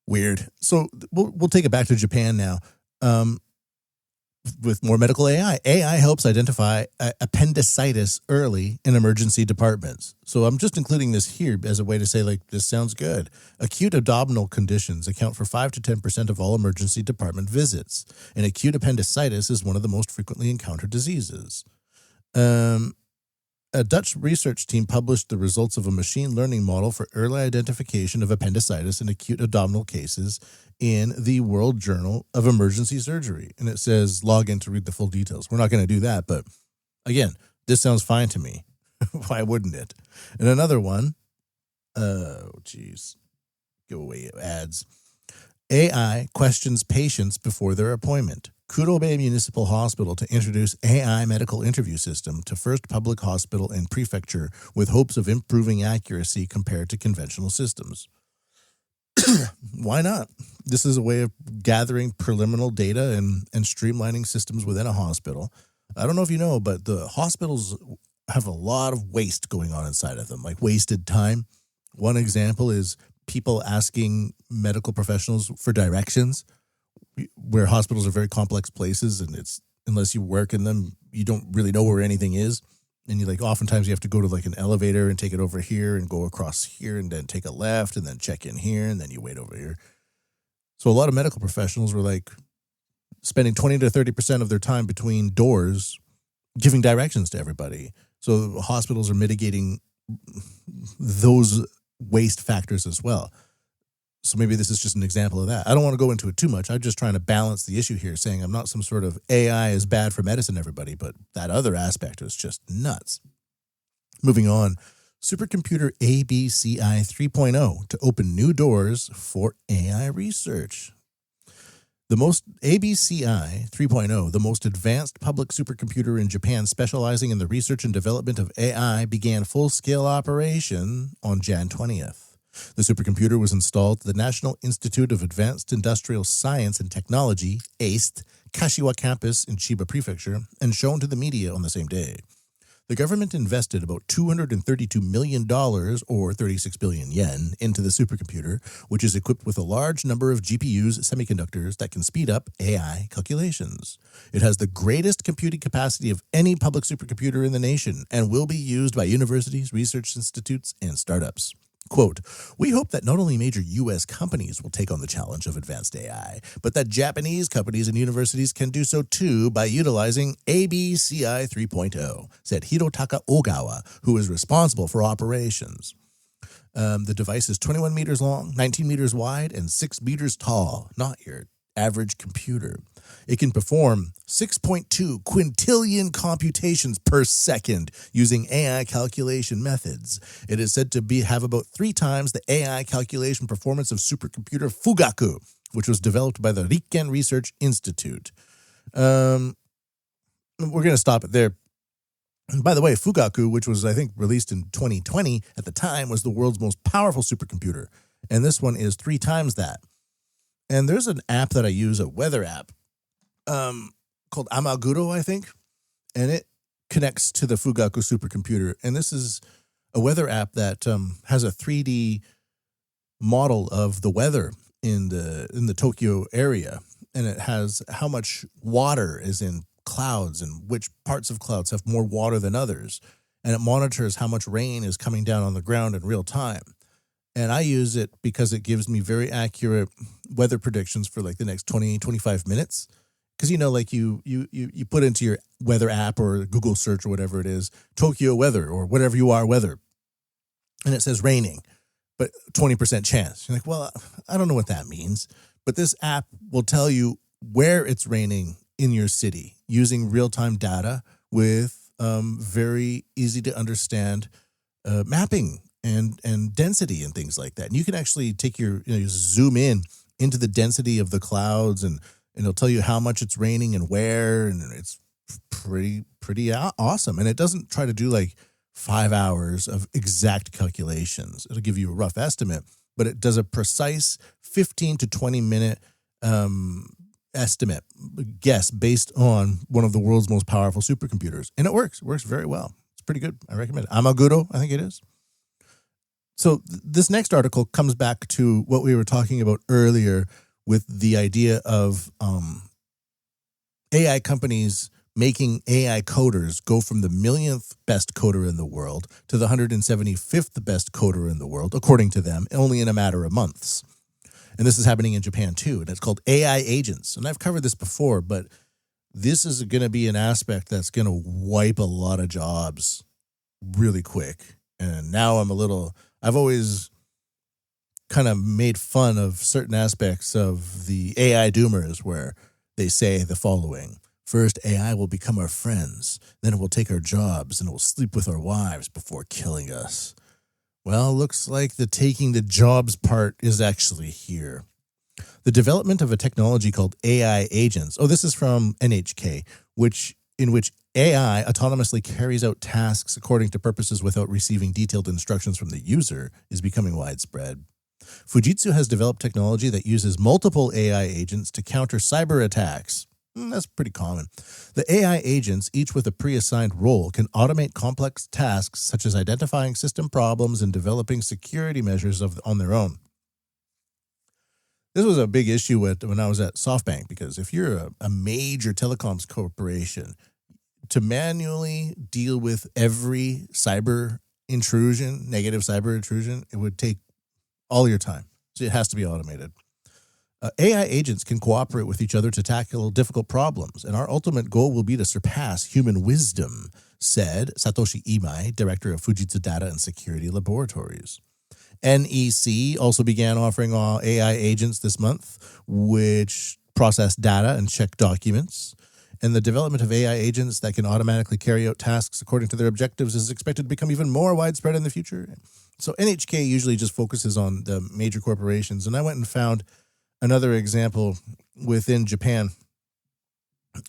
Weird. So we'll take it back to Japan now. With more medical AI. AI helps identify appendicitis early in emergency departments. So I'm just including this here as a way to say, like, this sounds good. Acute abdominal conditions account for 5 to 10% of all emergency department visits, and acute appendicitis is one of the most frequently encountered diseases. A Dutch research team published the results of a machine learning model for early identification of appendicitis in acute abdominal cases in the World Journal of Emergency Surgery. And it says log in to read the full details. We're not going to do that, but again, this sounds fine to me. Why wouldn't it? And another one, go away ads. AI questions patients before their appointment. Kurobe Municipal Hospital to introduce AI medical interview system to first public hospital in prefecture with hopes of improving accuracy compared to conventional systems. Why not? This is a way of gathering preliminary data and streamlining systems within a hospital. I don't know if you know, but the hospitals have a lot of waste going on inside of them, like wasted time. One example is people asking medical professionals for directions, where hospitals are very complex places, and it's unless you work in them, you don't really know where anything is. And you oftentimes you have to go to like an elevator and take it over here and go across here and then take a left and then check in here and then you wait over here. So a lot of medical professionals were like spending 20 to 30% of their time between doors giving directions to everybody. So hospitals are mitigating those waste factors as well. So maybe this is just an example of that. I don't want to go into it too much. I'm just trying to balance the issue here, saying I'm not some sort of AI is bad for medicine, everybody, but that other aspect is just nuts. Moving on, supercomputer ABCI 3.0 to open new doors for AI research. The most ABCI 3.0, the most advanced public supercomputer in Japan specializing in the research and development of AI, began full-scale operation on Jan 20th. The supercomputer was installed at the National Institute of Advanced Industrial Science and Technology, AIST, Kashiwa campus in Chiba Prefecture, and shown to the media on the same day. The government invested about $232 million, or 36 billion yen, into the supercomputer, which is equipped with a large number of GPUs, semiconductors, that can speed up AI calculations. It has the greatest computing capacity of any public supercomputer in the nation and will be used by universities, research institutes, and startups. Quote, we hope that not only major U.S. companies will take on the challenge of advanced AI, but that Japanese companies and universities can do so too by utilizing ABCI 3.0, said Hirotaka Ogawa, who is responsible for operations. The device is 21 meters long, 19 meters wide, and 6 meters tall, not your average computer. It can perform 6.2 quintillion computations per second using AI calculation methods. It is said to have about 3 times the AI calculation performance of supercomputer Fugaku, which was developed by the Riken Research Institute. We're going to stop it there. And by the way, Fugaku, which was, I think, released in 2020, at the time was the world's most powerful supercomputer. And this one is 3 times that. And there's an app that I use, a weather app, called Amaguro, I think, and it connects to the Fugaku supercomputer. And this is a weather app that has a 3D model of the weather in the Tokyo area, and it has how much water is in clouds and which parts of clouds have more water than others, and it monitors how much rain is coming down on the ground in real time. And I use it because it gives me very accurate weather predictions for like the next 20, 25 minutes. Because, like you put into your weather app or Google search or whatever it is, Tokyo weather or whatever you are weather. And it says raining, but 20% chance. You're like, well, I don't know what that means. But this app will tell you where it's raining in your city using real-time data with very easy to understand mapping and density and things like that. And you can actually take you zoom in into the density of the clouds and it'll tell you how much it's raining and where, and it's pretty awesome. And it doesn't try to do like 5 hours of exact calculations. It'll give you a rough estimate, but it does a precise 15 to 20 minute guess based on one of the world's most powerful supercomputers. And it works very well. It's pretty good. I recommend it. Amaguro, I think it is. So this next article comes back to what we were talking about earlier with the idea of AI companies making AI coders go from the millionth best coder in the world to the 175th best coder in the world, according to them, only in a matter of months. And this is happening in Japan too, and it's called AI agents. And I've covered this before, but this is going to be an aspect that's going to wipe a lot of jobs really quick. And now I've always kind of made fun of certain aspects of the AI doomers where they say the following: first, AI will become our friends, then it will take our jobs and it will sleep with our wives before killing us. Well, looks like the taking the jobs part is actually here. The development of a technology called AI agents, this is from NHK, in which AI autonomously carries out tasks according to purposes without receiving detailed instructions from the user, is becoming widespread. Fujitsu has developed technology that uses multiple AI agents to counter cyber attacks. That's pretty common. The AI agents, each with a pre-assigned role, can automate complex tasks such as identifying system problems and developing security measures on their own. This was a big issue when I was at SoftBank, because if you're a major telecoms corporation, to manually deal with every cyber intrusion, negative cyber intrusion, it would take all your time. So it has to be automated. AI agents can cooperate with each other to tackle difficult problems, and our ultimate goal will be to surpass human wisdom, said Satoshi Imai, director of Fujitsu Data and Security Laboratories. NEC also began offering AI agents this month, which process data and check documents. And the development of AI agents that can automatically carry out tasks according to their objectives is expected to become even more widespread in the future. So NHK usually just focuses on the major corporations, and I went and found another example within Japan.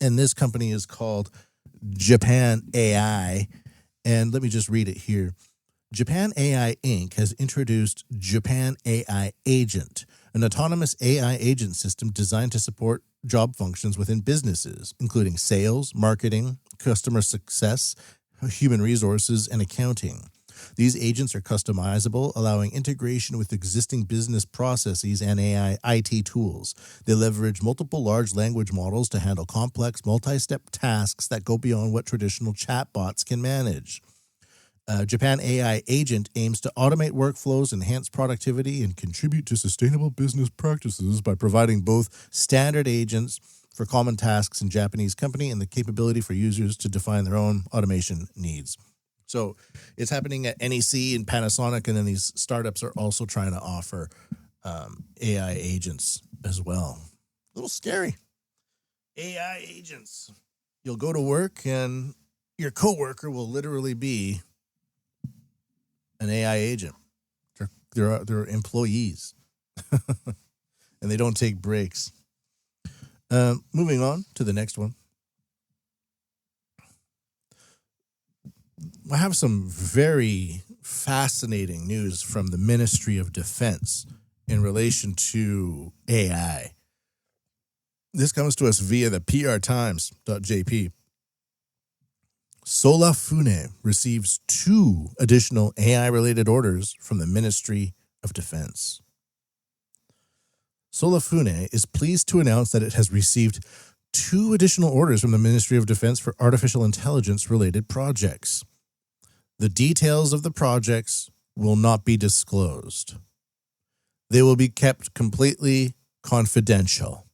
And this company is called Japan AI. And let me just read it here. Japan AI Inc. has introduced Japan AI Agent, an autonomous AI agent system designed to support job functions within businesses, including sales, marketing, customer success, human resources, and accounting. These agents are customizable, allowing integration with existing business processes and AI IT tools. They leverage multiple large language models to handle complex, multi-step tasks that go beyond what traditional chatbots can manage. Japan AI Agent aims to automate workflows, enhance productivity, and contribute to sustainable business practices by providing both standard agents for common tasks in Japanese company and the capability for users to define their own automation needs. So it's happening at NEC and Panasonic, and then these startups are also trying to offer AI agents as well. A little scary. AI agents. You'll go to work and your coworker will literally be an AI agent. They're employees, and they don't take breaks. Moving on to the next one. I have some very fascinating news from the Ministry of Defense in relation to AI. This comes to us via the prtimes.jp. Solafune receives 2 additional AI-related orders from the Ministry of Defense. Solafune is pleased to announce that it has received 2 additional orders from the Ministry of Defense for artificial intelligence-related projects. The details of the projects will not be disclosed. They will be kept completely confidential.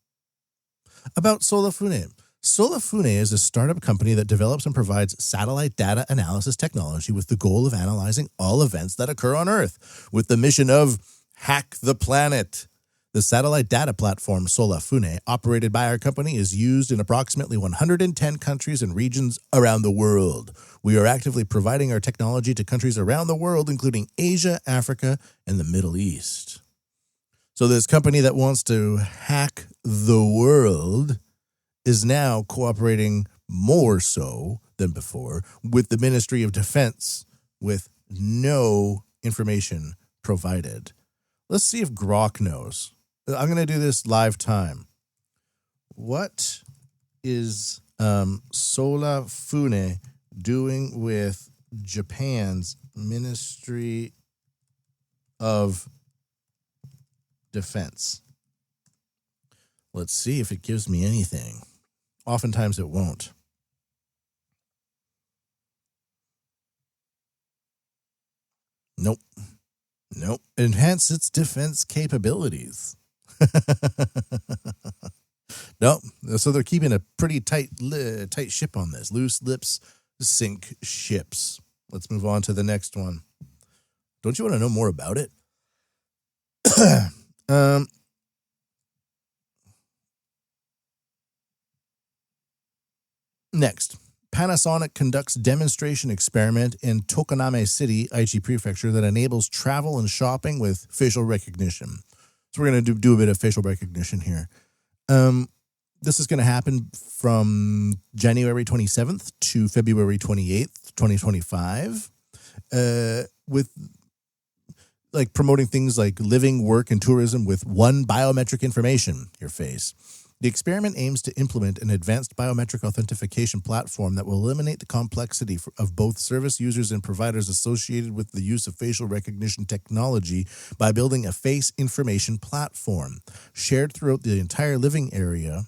About Solafune. Solafune is a startup company that develops and provides satellite data analysis technology with the goal of analyzing all events that occur on Earth, with the mission of hack the planet. The satellite data platform Solafune, operated by our company, is used in approximately 110 countries and regions around the world. We are actively providing our technology to countries around the world, including Asia, Africa, and the Middle East. So this company that wants to hack the world is now cooperating more so than before with the Ministry of Defense with no information provided. Let's see if Grok knows. I'm going to do this live time. What is Solafune doing with Japan's Ministry of Defense? Let's see if it gives me anything. Oftentimes it won't. Nope. Enhance its defense capabilities. Nope. So they're keeping a pretty tight ship on this. Loose lips sink ships. Let's move on to the next one. Don't you want to know more about it? Next, Panasonic conducts demonstration experiment in Tokoname City, Aichi Prefecture, that enables travel and shopping with facial recognition. So we're going to do a bit of facial recognition here. This is going to happen from January 27th to February 28th, 2025, with like promoting things like living, work, and tourism with one biometric information, your face. The experiment aims to implement an advanced biometric authentication platform that will eliminate the complexity of both service users and providers associated with the use of facial recognition technology by building a face information platform shared throughout the entire living area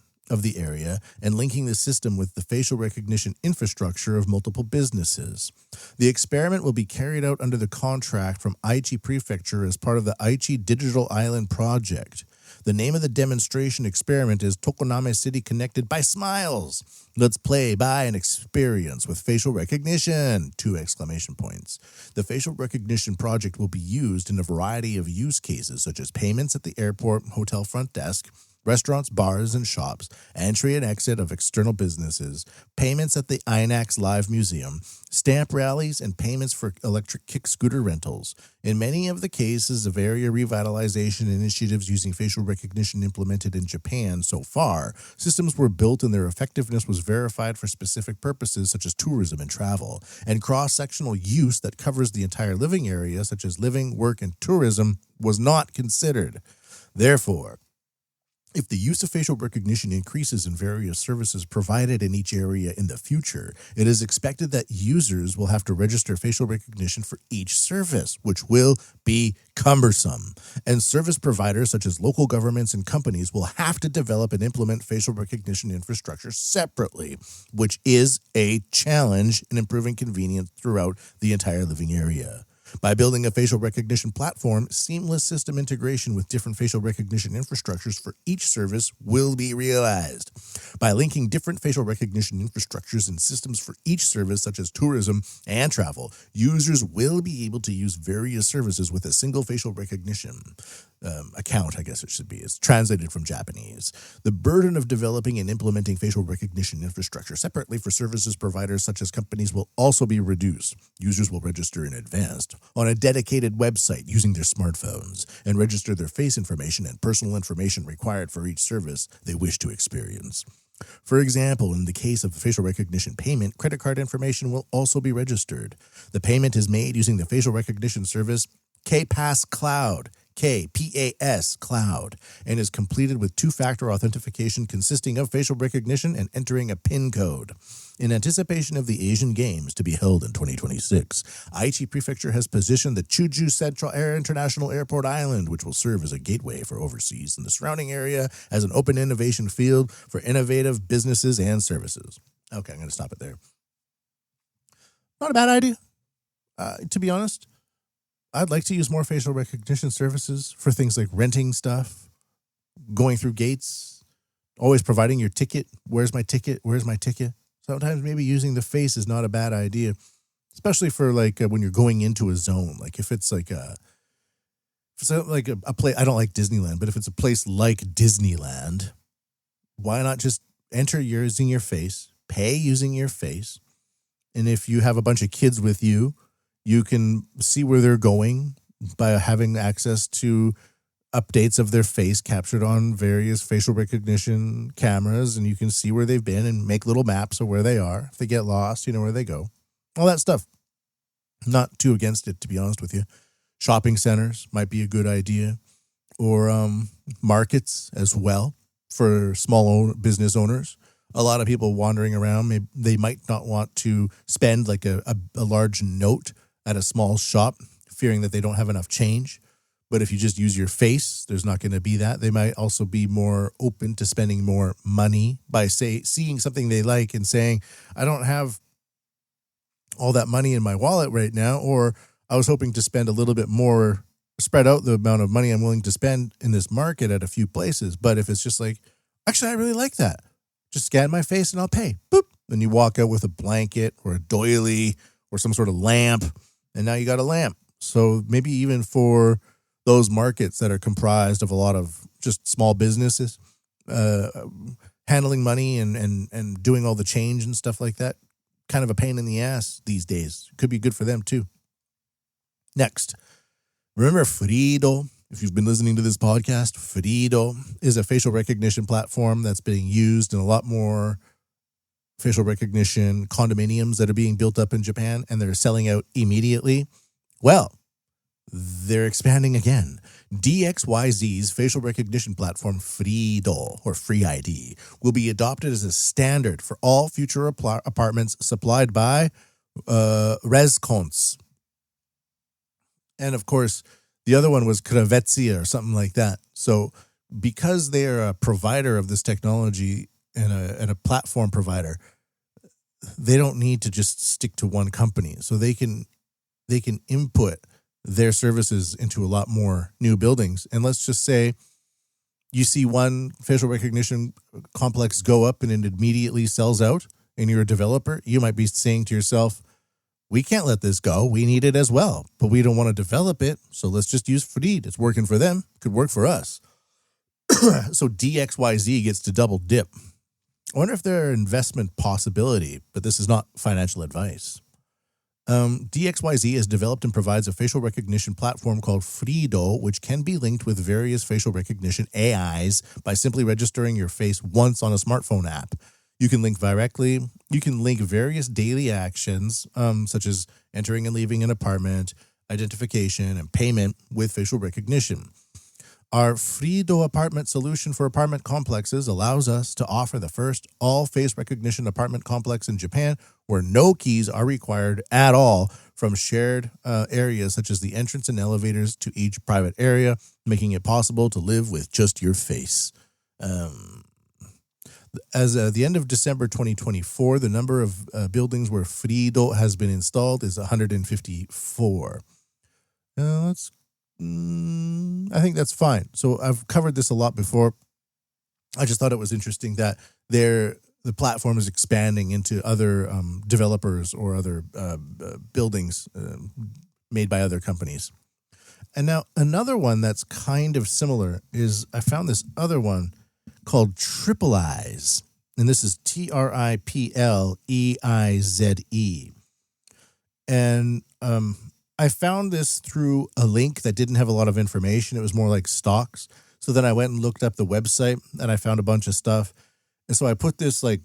and linking the system with the facial recognition infrastructure of multiple businesses. The experiment will be carried out under the contract from Aichi Prefecture as part of the Aichi Digital Island Project. The name of the demonstration experiment is Tokoname City Connected by Smiles. Let's play, buy, and experience with facial recognition! 2 exclamation points. The facial recognition project will be used in a variety of use cases, such as payments at the airport, hotel front desk, restaurants, bars, and shops, entry and exit of external businesses, payments at the INAX Live Museum, stamp rallies, and payments for electric kick scooter rentals. In many of the cases of area revitalization initiatives using facial recognition implemented in Japan so far, systems were built and their effectiveness was verified for specific purposes such as tourism and travel, and cross-sectional use that covers the entire living area such as living, work, and tourism was not considered. Therefore, if the use of facial recognition increases in various services provided in each area in the future, it is expected that users will have to register facial recognition for each service, which will be cumbersome. And service providers such as local governments and companies will have to develop and implement facial recognition infrastructure separately, which is a challenge in improving convenience throughout the entire living area. By building a facial recognition platform, seamless system integration with different facial recognition infrastructures for each service will be realized. By linking different facial recognition infrastructures and systems for each service, such as tourism and travel, users will be able to use various services with a single facial recognition account, I guess it should be. It's translated from Japanese. The burden of developing and implementing facial recognition infrastructure separately for services providers such as companies will also be reduced. Users will register in advance on a dedicated website using their smartphones and register their face information and personal information required for each service they wish to experience. For example, in the case of facial recognition payment, credit card information will also be registered. The payment is made using the facial recognition service KPass Cloud, KPAS Cloud, and is completed with two-factor authentication consisting of facial recognition and entering a PIN code. In anticipation of the Asian Games to be held in 2026, Aichi Prefecture has positioned the Chuju Central Air International Airport Island, which will serve as a gateway for overseas and the surrounding area, as an open innovation field for innovative businesses and services. Okay, I'm going to stop it there. Not a bad idea, to be honest. I'd like to use more facial recognition services for things like renting stuff, going through gates, always providing your ticket. Where's my ticket? Where's my ticket? Sometimes maybe using the face is not a bad idea, especially for like when you're going into a zone. Like if it's like a place, I don't like Disneyland, but if it's a place like Disneyland, why not just enter using your face, pay using your face, and if you have a bunch of kids with you, you can see where they're going by having access to updates of their face captured on various facial recognition cameras, and you can see where they've been and make little maps of where they are. If they get lost, you know where they go. All that stuff. Not too against it, to be honest with you. Shopping centers might be a good idea, or markets as well for small business owners. A lot of people wandering around, maybe they might not want to spend like a large note at a small shop, fearing that they don't have enough change. But if you just use your face, there's not going to be that. They might also be more open to spending more money by seeing something they like and saying, I don't have all that money in my wallet right now, or I was hoping to spend a little bit more, spread out the amount of money I'm willing to spend in this market at a few places. But if it's just like, actually, I really like that. Just scan my face and I'll pay. Boop. Then you walk out with a blanket or a doily or some sort of lamp, and now you got a lamp. So maybe even for those markets that are comprised of a lot of just small businesses, handling money and doing all the change and stuff like that, kind of a pain in the ass these days. Could be good for them too. Next, remember Frido? If you've been listening to this podcast, Frido is a facial recognition platform that's being used in a lot more facial recognition condominiums that are being built up in Japan, and they're selling out immediately. Well, they're expanding again. DXYZ's facial recognition platform, Frido, or Free ID, will be adopted as a standard for all future apartments supplied by Rescons. And of course, the other one was Kravetsia or something like that. So because they are a provider of this technology and a platform provider, they don't need to just stick to one company. So they can input their services into a lot more new buildings. And let's just say you see one facial recognition complex go up and it immediately sells out, and you're a developer, you might be saying to yourself, we can't let this go. We need it as well, but we don't want to develop it. So let's just use Freed. It's working for them. Could work for us. So DXYZ gets to double dip. I wonder if there are investment possibility, but this is not financial advice. DXYZ has developed and provides a facial recognition platform called Frido, which can be linked with various facial recognition AIs by simply registering your face once on a smartphone app. You can link directly. You can link various daily actions, such as entering and leaving an apartment, identification, and payment with facial recognition. Our Frido apartment solution for apartment complexes allows us to offer the first all-face recognition apartment complex in Japan where no keys are required at all from shared areas such as the entrance and elevators to each private area, making it possible to live with just your face. As the end of December 2024, the number of buildings where Frido has been installed is 154. I think that's fine. So I've covered this a lot before. I just thought it was interesting that the platform is expanding into other developers or other buildings made by other companies. And now another one that's kind of similar is I found this other one called Triple Eyes. And this is TRIPLEIZE. And I found this through a link that didn't have a lot of information. It was more like stocks. So then I went and looked up the website and I found a bunch of stuff. And so I put this like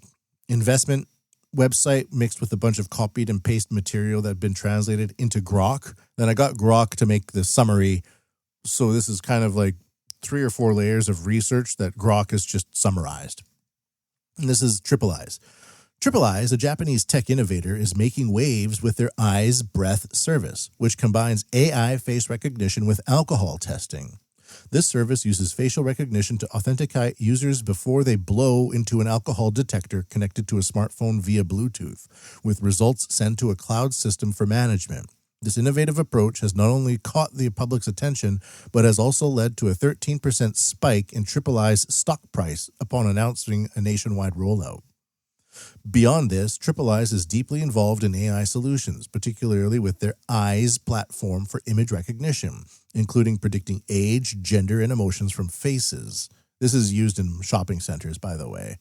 investment website mixed with a bunch of copied and pasted material that had been translated into Grok. Then I got Grok to make the summary. So this is kind of like 3 or 4 layers of research that Grok has just summarized. And this is Triple Eyes. Triple Eyes, a Japanese tech innovator, is making waves with their Eyes Breath service, which combines AI face recognition with alcohol testing. This service uses facial recognition to authenticate users before they blow into an alcohol detector connected to a smartphone via Bluetooth, with results sent to a cloud system for management. This innovative approach has not only caught the public's attention, but has also led to a 13% spike in Triple Eyes stock price upon announcing a nationwide rollout. Beyond this, Triple Eyes is deeply involved in AI solutions, particularly with their Eyes platform for image recognition, including predicting age, gender, and emotions from faces. This is used in shopping centers, by the way.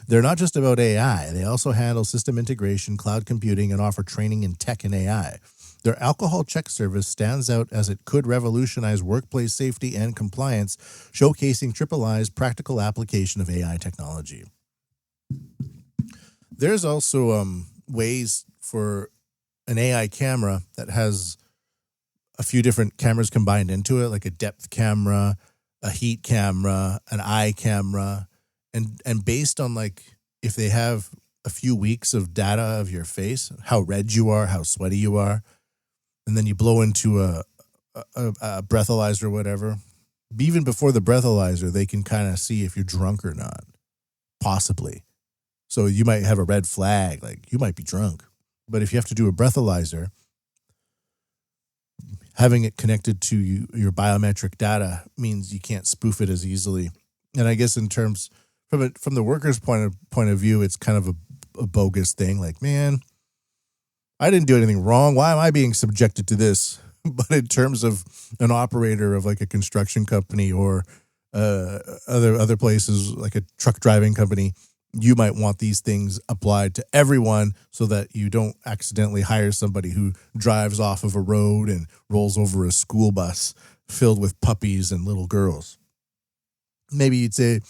They're not just about AI. They also handle system integration, cloud computing, and offer training in tech and AI. Their alcohol check service stands out as it could revolutionize workplace safety and compliance, showcasing Triple Eyes' practical application of AI technology. There's also ways for an AI camera that has a few different cameras combined into it, like a depth camera, a heat camera, an eye camera, and based on like if they have a few weeks of data of your face, how red you are, how sweaty you are, and then you blow into a breathalyzer or whatever. Even before the breathalyzer, they can kind of see if you're drunk or not, possibly. So you might have a red flag, like you might be drunk. But if you have to do a breathalyzer, having it connected to your biometric data means you can't spoof it as easily. And I guess in terms from the worker's point of view, it's kind of a bogus thing. Like, man, I didn't do anything wrong. Why am I being subjected to this? But in terms of an operator of like a construction company or other places like a truck driving company, you might want these things applied to everyone so that you don't accidentally hire somebody who drives off of a road and rolls over a school bus filled with puppies and little girls. Maybe you'd say,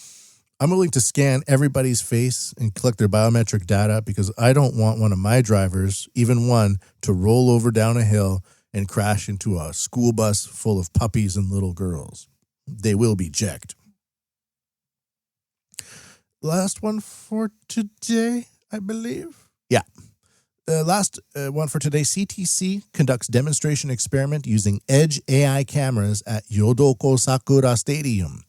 I'm willing to scan everybody's face and collect their biometric data because I don't want one of my drivers, even one, to roll over down a hill and crash into a school bus full of puppies and little girls. They will be checked. Last one for today, I believe. Yeah. The last one for today, CTC conducts demonstration experiment using edge AI cameras at Yodoko Sakura Stadium.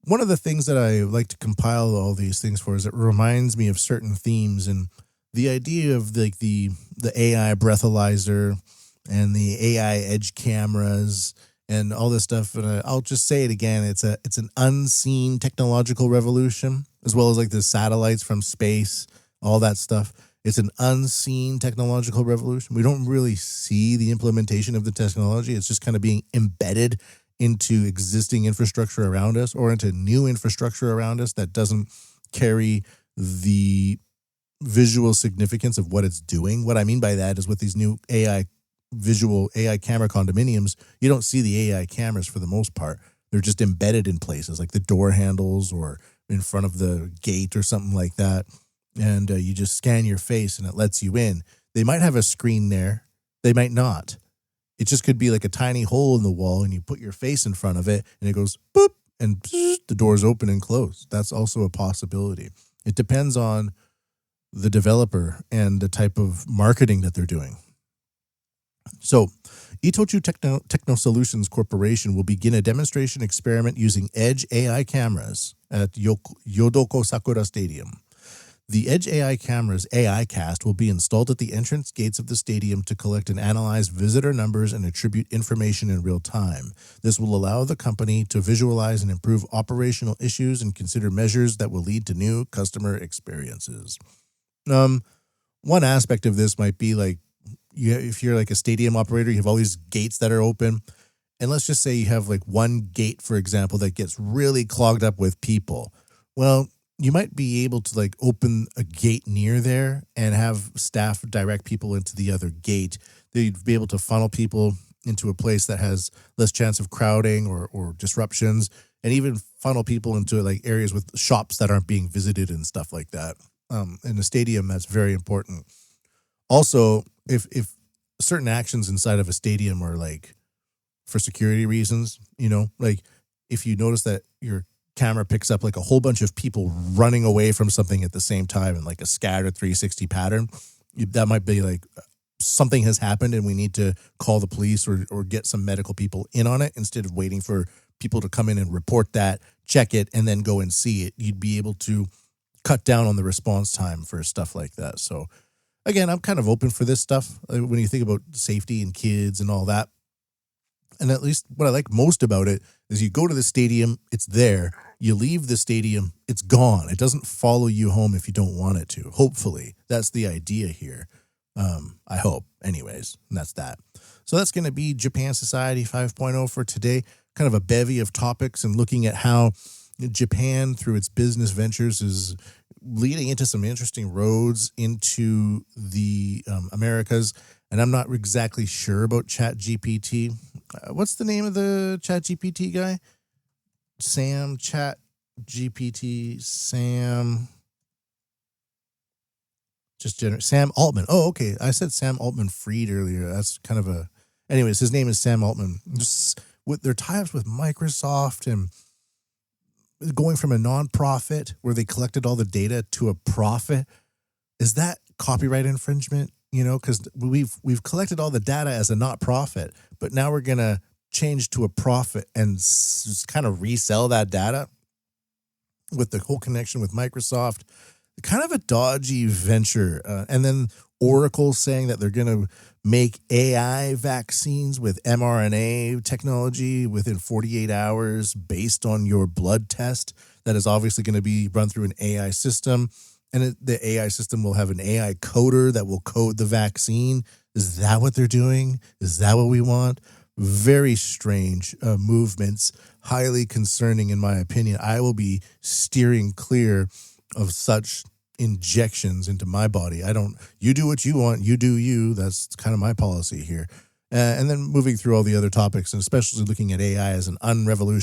One of the things that I like to compile all these things for is it reminds me of certain themes, and the idea of the AI breathalyzer and the AI edge cameras and all this stuff. And I'll just say it again. It's an unseen technological revolution, as well as like the satellites from space, all that stuff. It's an unseen technological revolution. We don't really see the implementation of the technology. It's just kind of being embedded into existing infrastructure around us or into new infrastructure around us that doesn't carry the visual significance of what it's doing. What I mean by that is with these new AI camera condominiums, you don't see the AI cameras for the most part. They're just embedded in places like the door handles or in front of the gate or something like that. And you just scan your face and it lets you in. They might have a screen there. They might not. It just could be like a tiny hole in the wall and you put your face in front of it and it goes boop and the doors open and close. That's also a possibility. It depends on the developer and the type of marketing that they're doing. So Itochu Techno Solutions Corporation will begin a demonstration experiment using Edge AI cameras at Yodoko Sakura Stadium. The Edge AI camera's AI cast will be installed at the entrance gates of the stadium to collect and analyze visitor numbers and attribute information in real time. This will allow the company to visualize and improve operational issues and consider measures that will lead to new customer experiences. One aspect of this might be like, if you're like a stadium operator, you have all these gates that are open. And let's just say you have like one gate, for example, that gets really clogged up with people. Well, you might be able to like open a gate near there and have staff direct people into the other gate. They'd be able to funnel people into a place that has less chance of crowding or disruptions, and even funnel people into like areas with shops that aren't being visited and stuff like that. In a stadium, that's very important. Also, if certain actions inside of a stadium are like for security reasons, like if you notice that your camera picks up like a whole bunch of people running away from something at the same time in like a scattered 360 pattern, that might be like something has happened and we need to call the police or get some medical people in on it instead of waiting for people to come in and report that, check it, and then go and see it. You'd be able to cut down on the response time for stuff like that. So again, I'm kind of open for this stuff when you think about safety and kids and all that. And at least what I like most about it is you go to the stadium, it's there. You leave the stadium, it's gone. It doesn't follow you home if you don't want it to. Hopefully, that's the idea here. I hope, anyways. And that's that. So that's going to be Japan Society 5.0 for today. Kind of a bevy of topics and looking at how Japan, through its business ventures, is leading into some interesting roads into the Americas. And I'm not exactly sure about ChatGPT. What's the name of the ChatGPT guy? Sam Sam Altman. Oh, okay. I said Sam Altman-Fried earlier. That's kind of a... Anyways, his name is Sam Altman. Just with their tie-ups with Microsoft and going from a nonprofit where they collected all the data to a profit, is that copyright infringement? Because we've collected all the data as a not-profit, but now we're going to change to a profit and kind of resell that data with the whole connection with Microsoft. Kind of a dodgy venture. And then Oracle saying that they're going to make AI vaccines with mRNA technology within 48 hours based on your blood test. That is obviously going to be run through an AI system. And the AI system will have an AI coder that will code the vaccine. Is that what they're doing? Is that what we want? Very strange movements, highly concerning in my opinion. I will be steering clear of such injections into my body. You do what you want, you do you. That's kind of my policy here. And then moving through all the other topics, and especially looking at AI as an unvisual,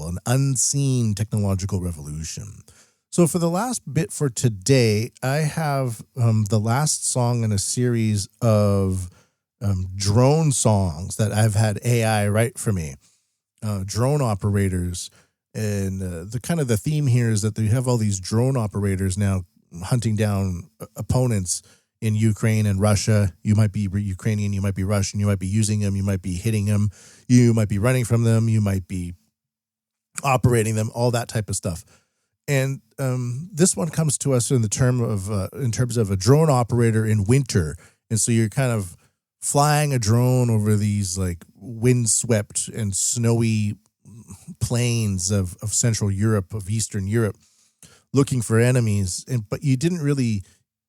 an unseen technological revolution. So for the last bit for today, I have the last song in a series of drone songs that I've had AI write for me. Drone operators. And the theme here is that they have all these drone operators now hunting down opponents in Ukraine and Russia. You might be Ukrainian, you might be Russian, you might be using them, you might be hitting them, you might be running from them, you might be operating them, all that type of stuff. And this one comes to us in terms of a drone operator in winter. And so you're kind of flying a drone over these like windswept and snowy plains of Central Europe, of Eastern Europe, looking for enemies. But you didn't really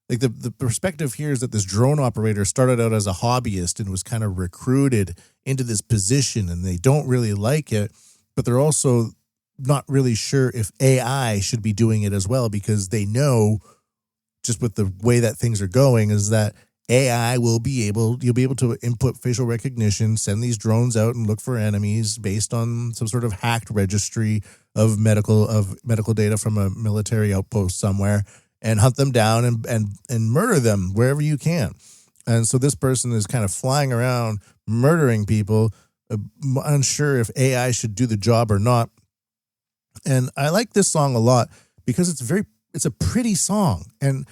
like the perspective here is that this drone operator started out as a hobbyist and was kind of recruited into this position and they don't really like it, but they're also not really sure if AI should be doing it as well, because they know just with the way that things are going is that AI you'll be able to input facial recognition, send these drones out and look for enemies based on some sort of hacked registry of medical data from a military outpost somewhere, and hunt them down and murder them wherever you can. And so this person is kind of flying around murdering people, unsure if AI should do the job or not. And I like this song a lot because it's a pretty song. And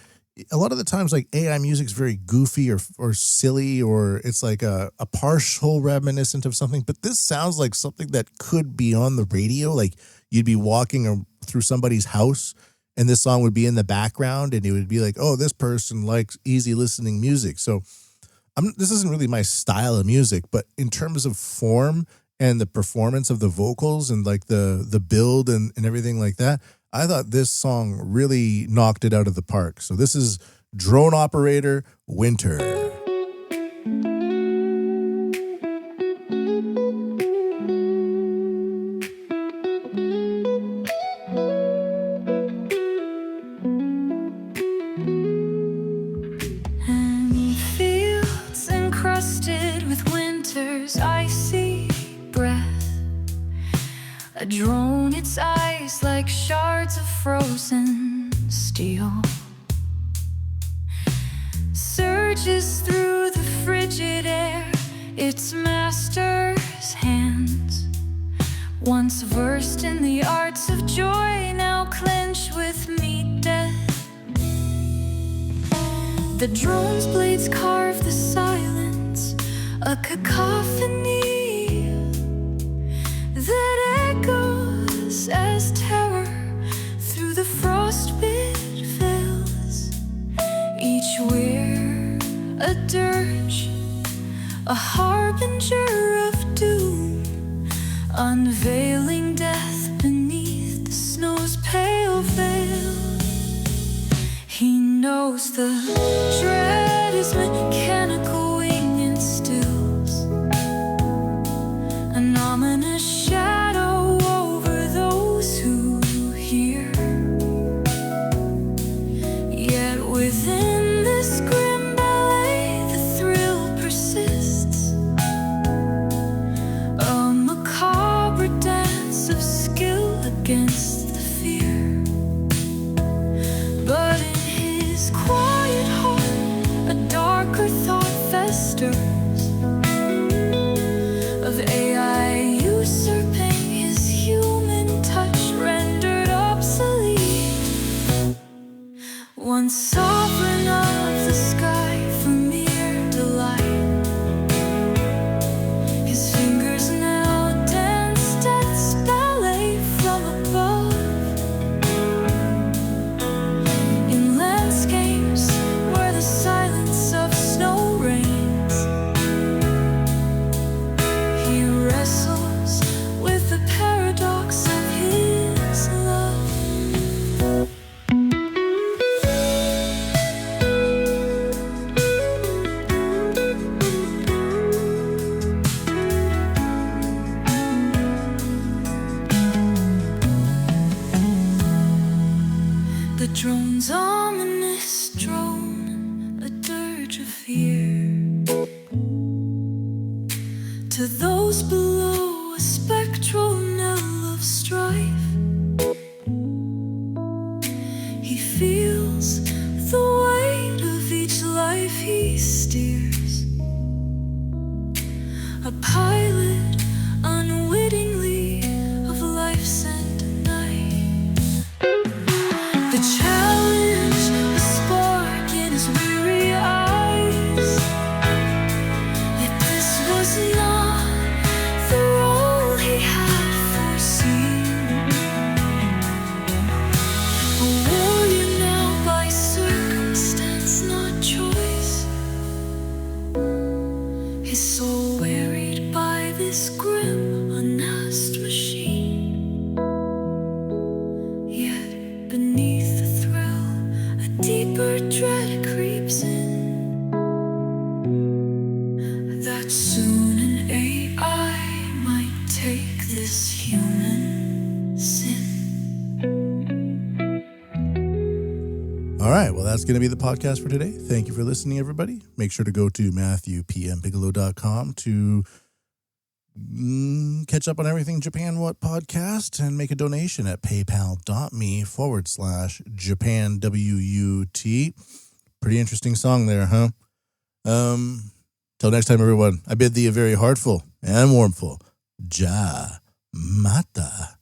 a lot of the times, like, AI music is very goofy or silly, or it's like a partial reminiscent of something. But this sounds like something that could be on the radio. Like, you'd be walking through somebody's house and this song would be in the background and it would be like, oh, this person likes easy listening music. So this isn't really my style of music, but in terms of form and the performance of the vocals and like the build and everything like that, I thought this song really knocked it out of the park. So this is Drone Operator Winter. A drone, its eyes like shards of frozen steel, surges through the frigid air, its master's hands. Once versed in the arts of joy, now clench with meat death. The drone's blades carve the silence, a cacophony that echoes as terror through the frostbit veils. Each weir a dirge, a harbinger of doom, unveiling death beneath the snow's pale veil. He knows the dread is mechanical wing instills an ominous shadow over those who hear. Yet within this grim ballet, the thrill persists, a macabre dance of skill against the fear. But in his quiet heart, a darker thought festers, of AI usurping his human touch, rendered obsolete. Once sovereign of the sky for mere delight, his fingers now dance death's ballet from above. In landscapes where the silence of snow reigns, he wrestles with the paradox of his love. The drone's ominous drone, a dirge of fear. To those below, a spectral knell of strife. He feels the weight of each life he steers, a pilot unwittingly of life sent night. The challenge, a spark in his weary eyes. Yet this was not the role he had foreseen. A warrior now by circumstance, not choice. His soul wearied by this grim, unasked machine. Yet beneath the thrill, a deeper dread creeps in, that soon an age All right. Well, that's going to be the podcast for today. Thank you for listening, everybody. Make sure to go to MatthewPMBigelow.com to catch up on everything Japan What podcast and make a donation at paypal.me/JapanWUT. Pretty interesting song there, huh? Till next time, everyone, I bid thee a very heartful and warmful ja mata.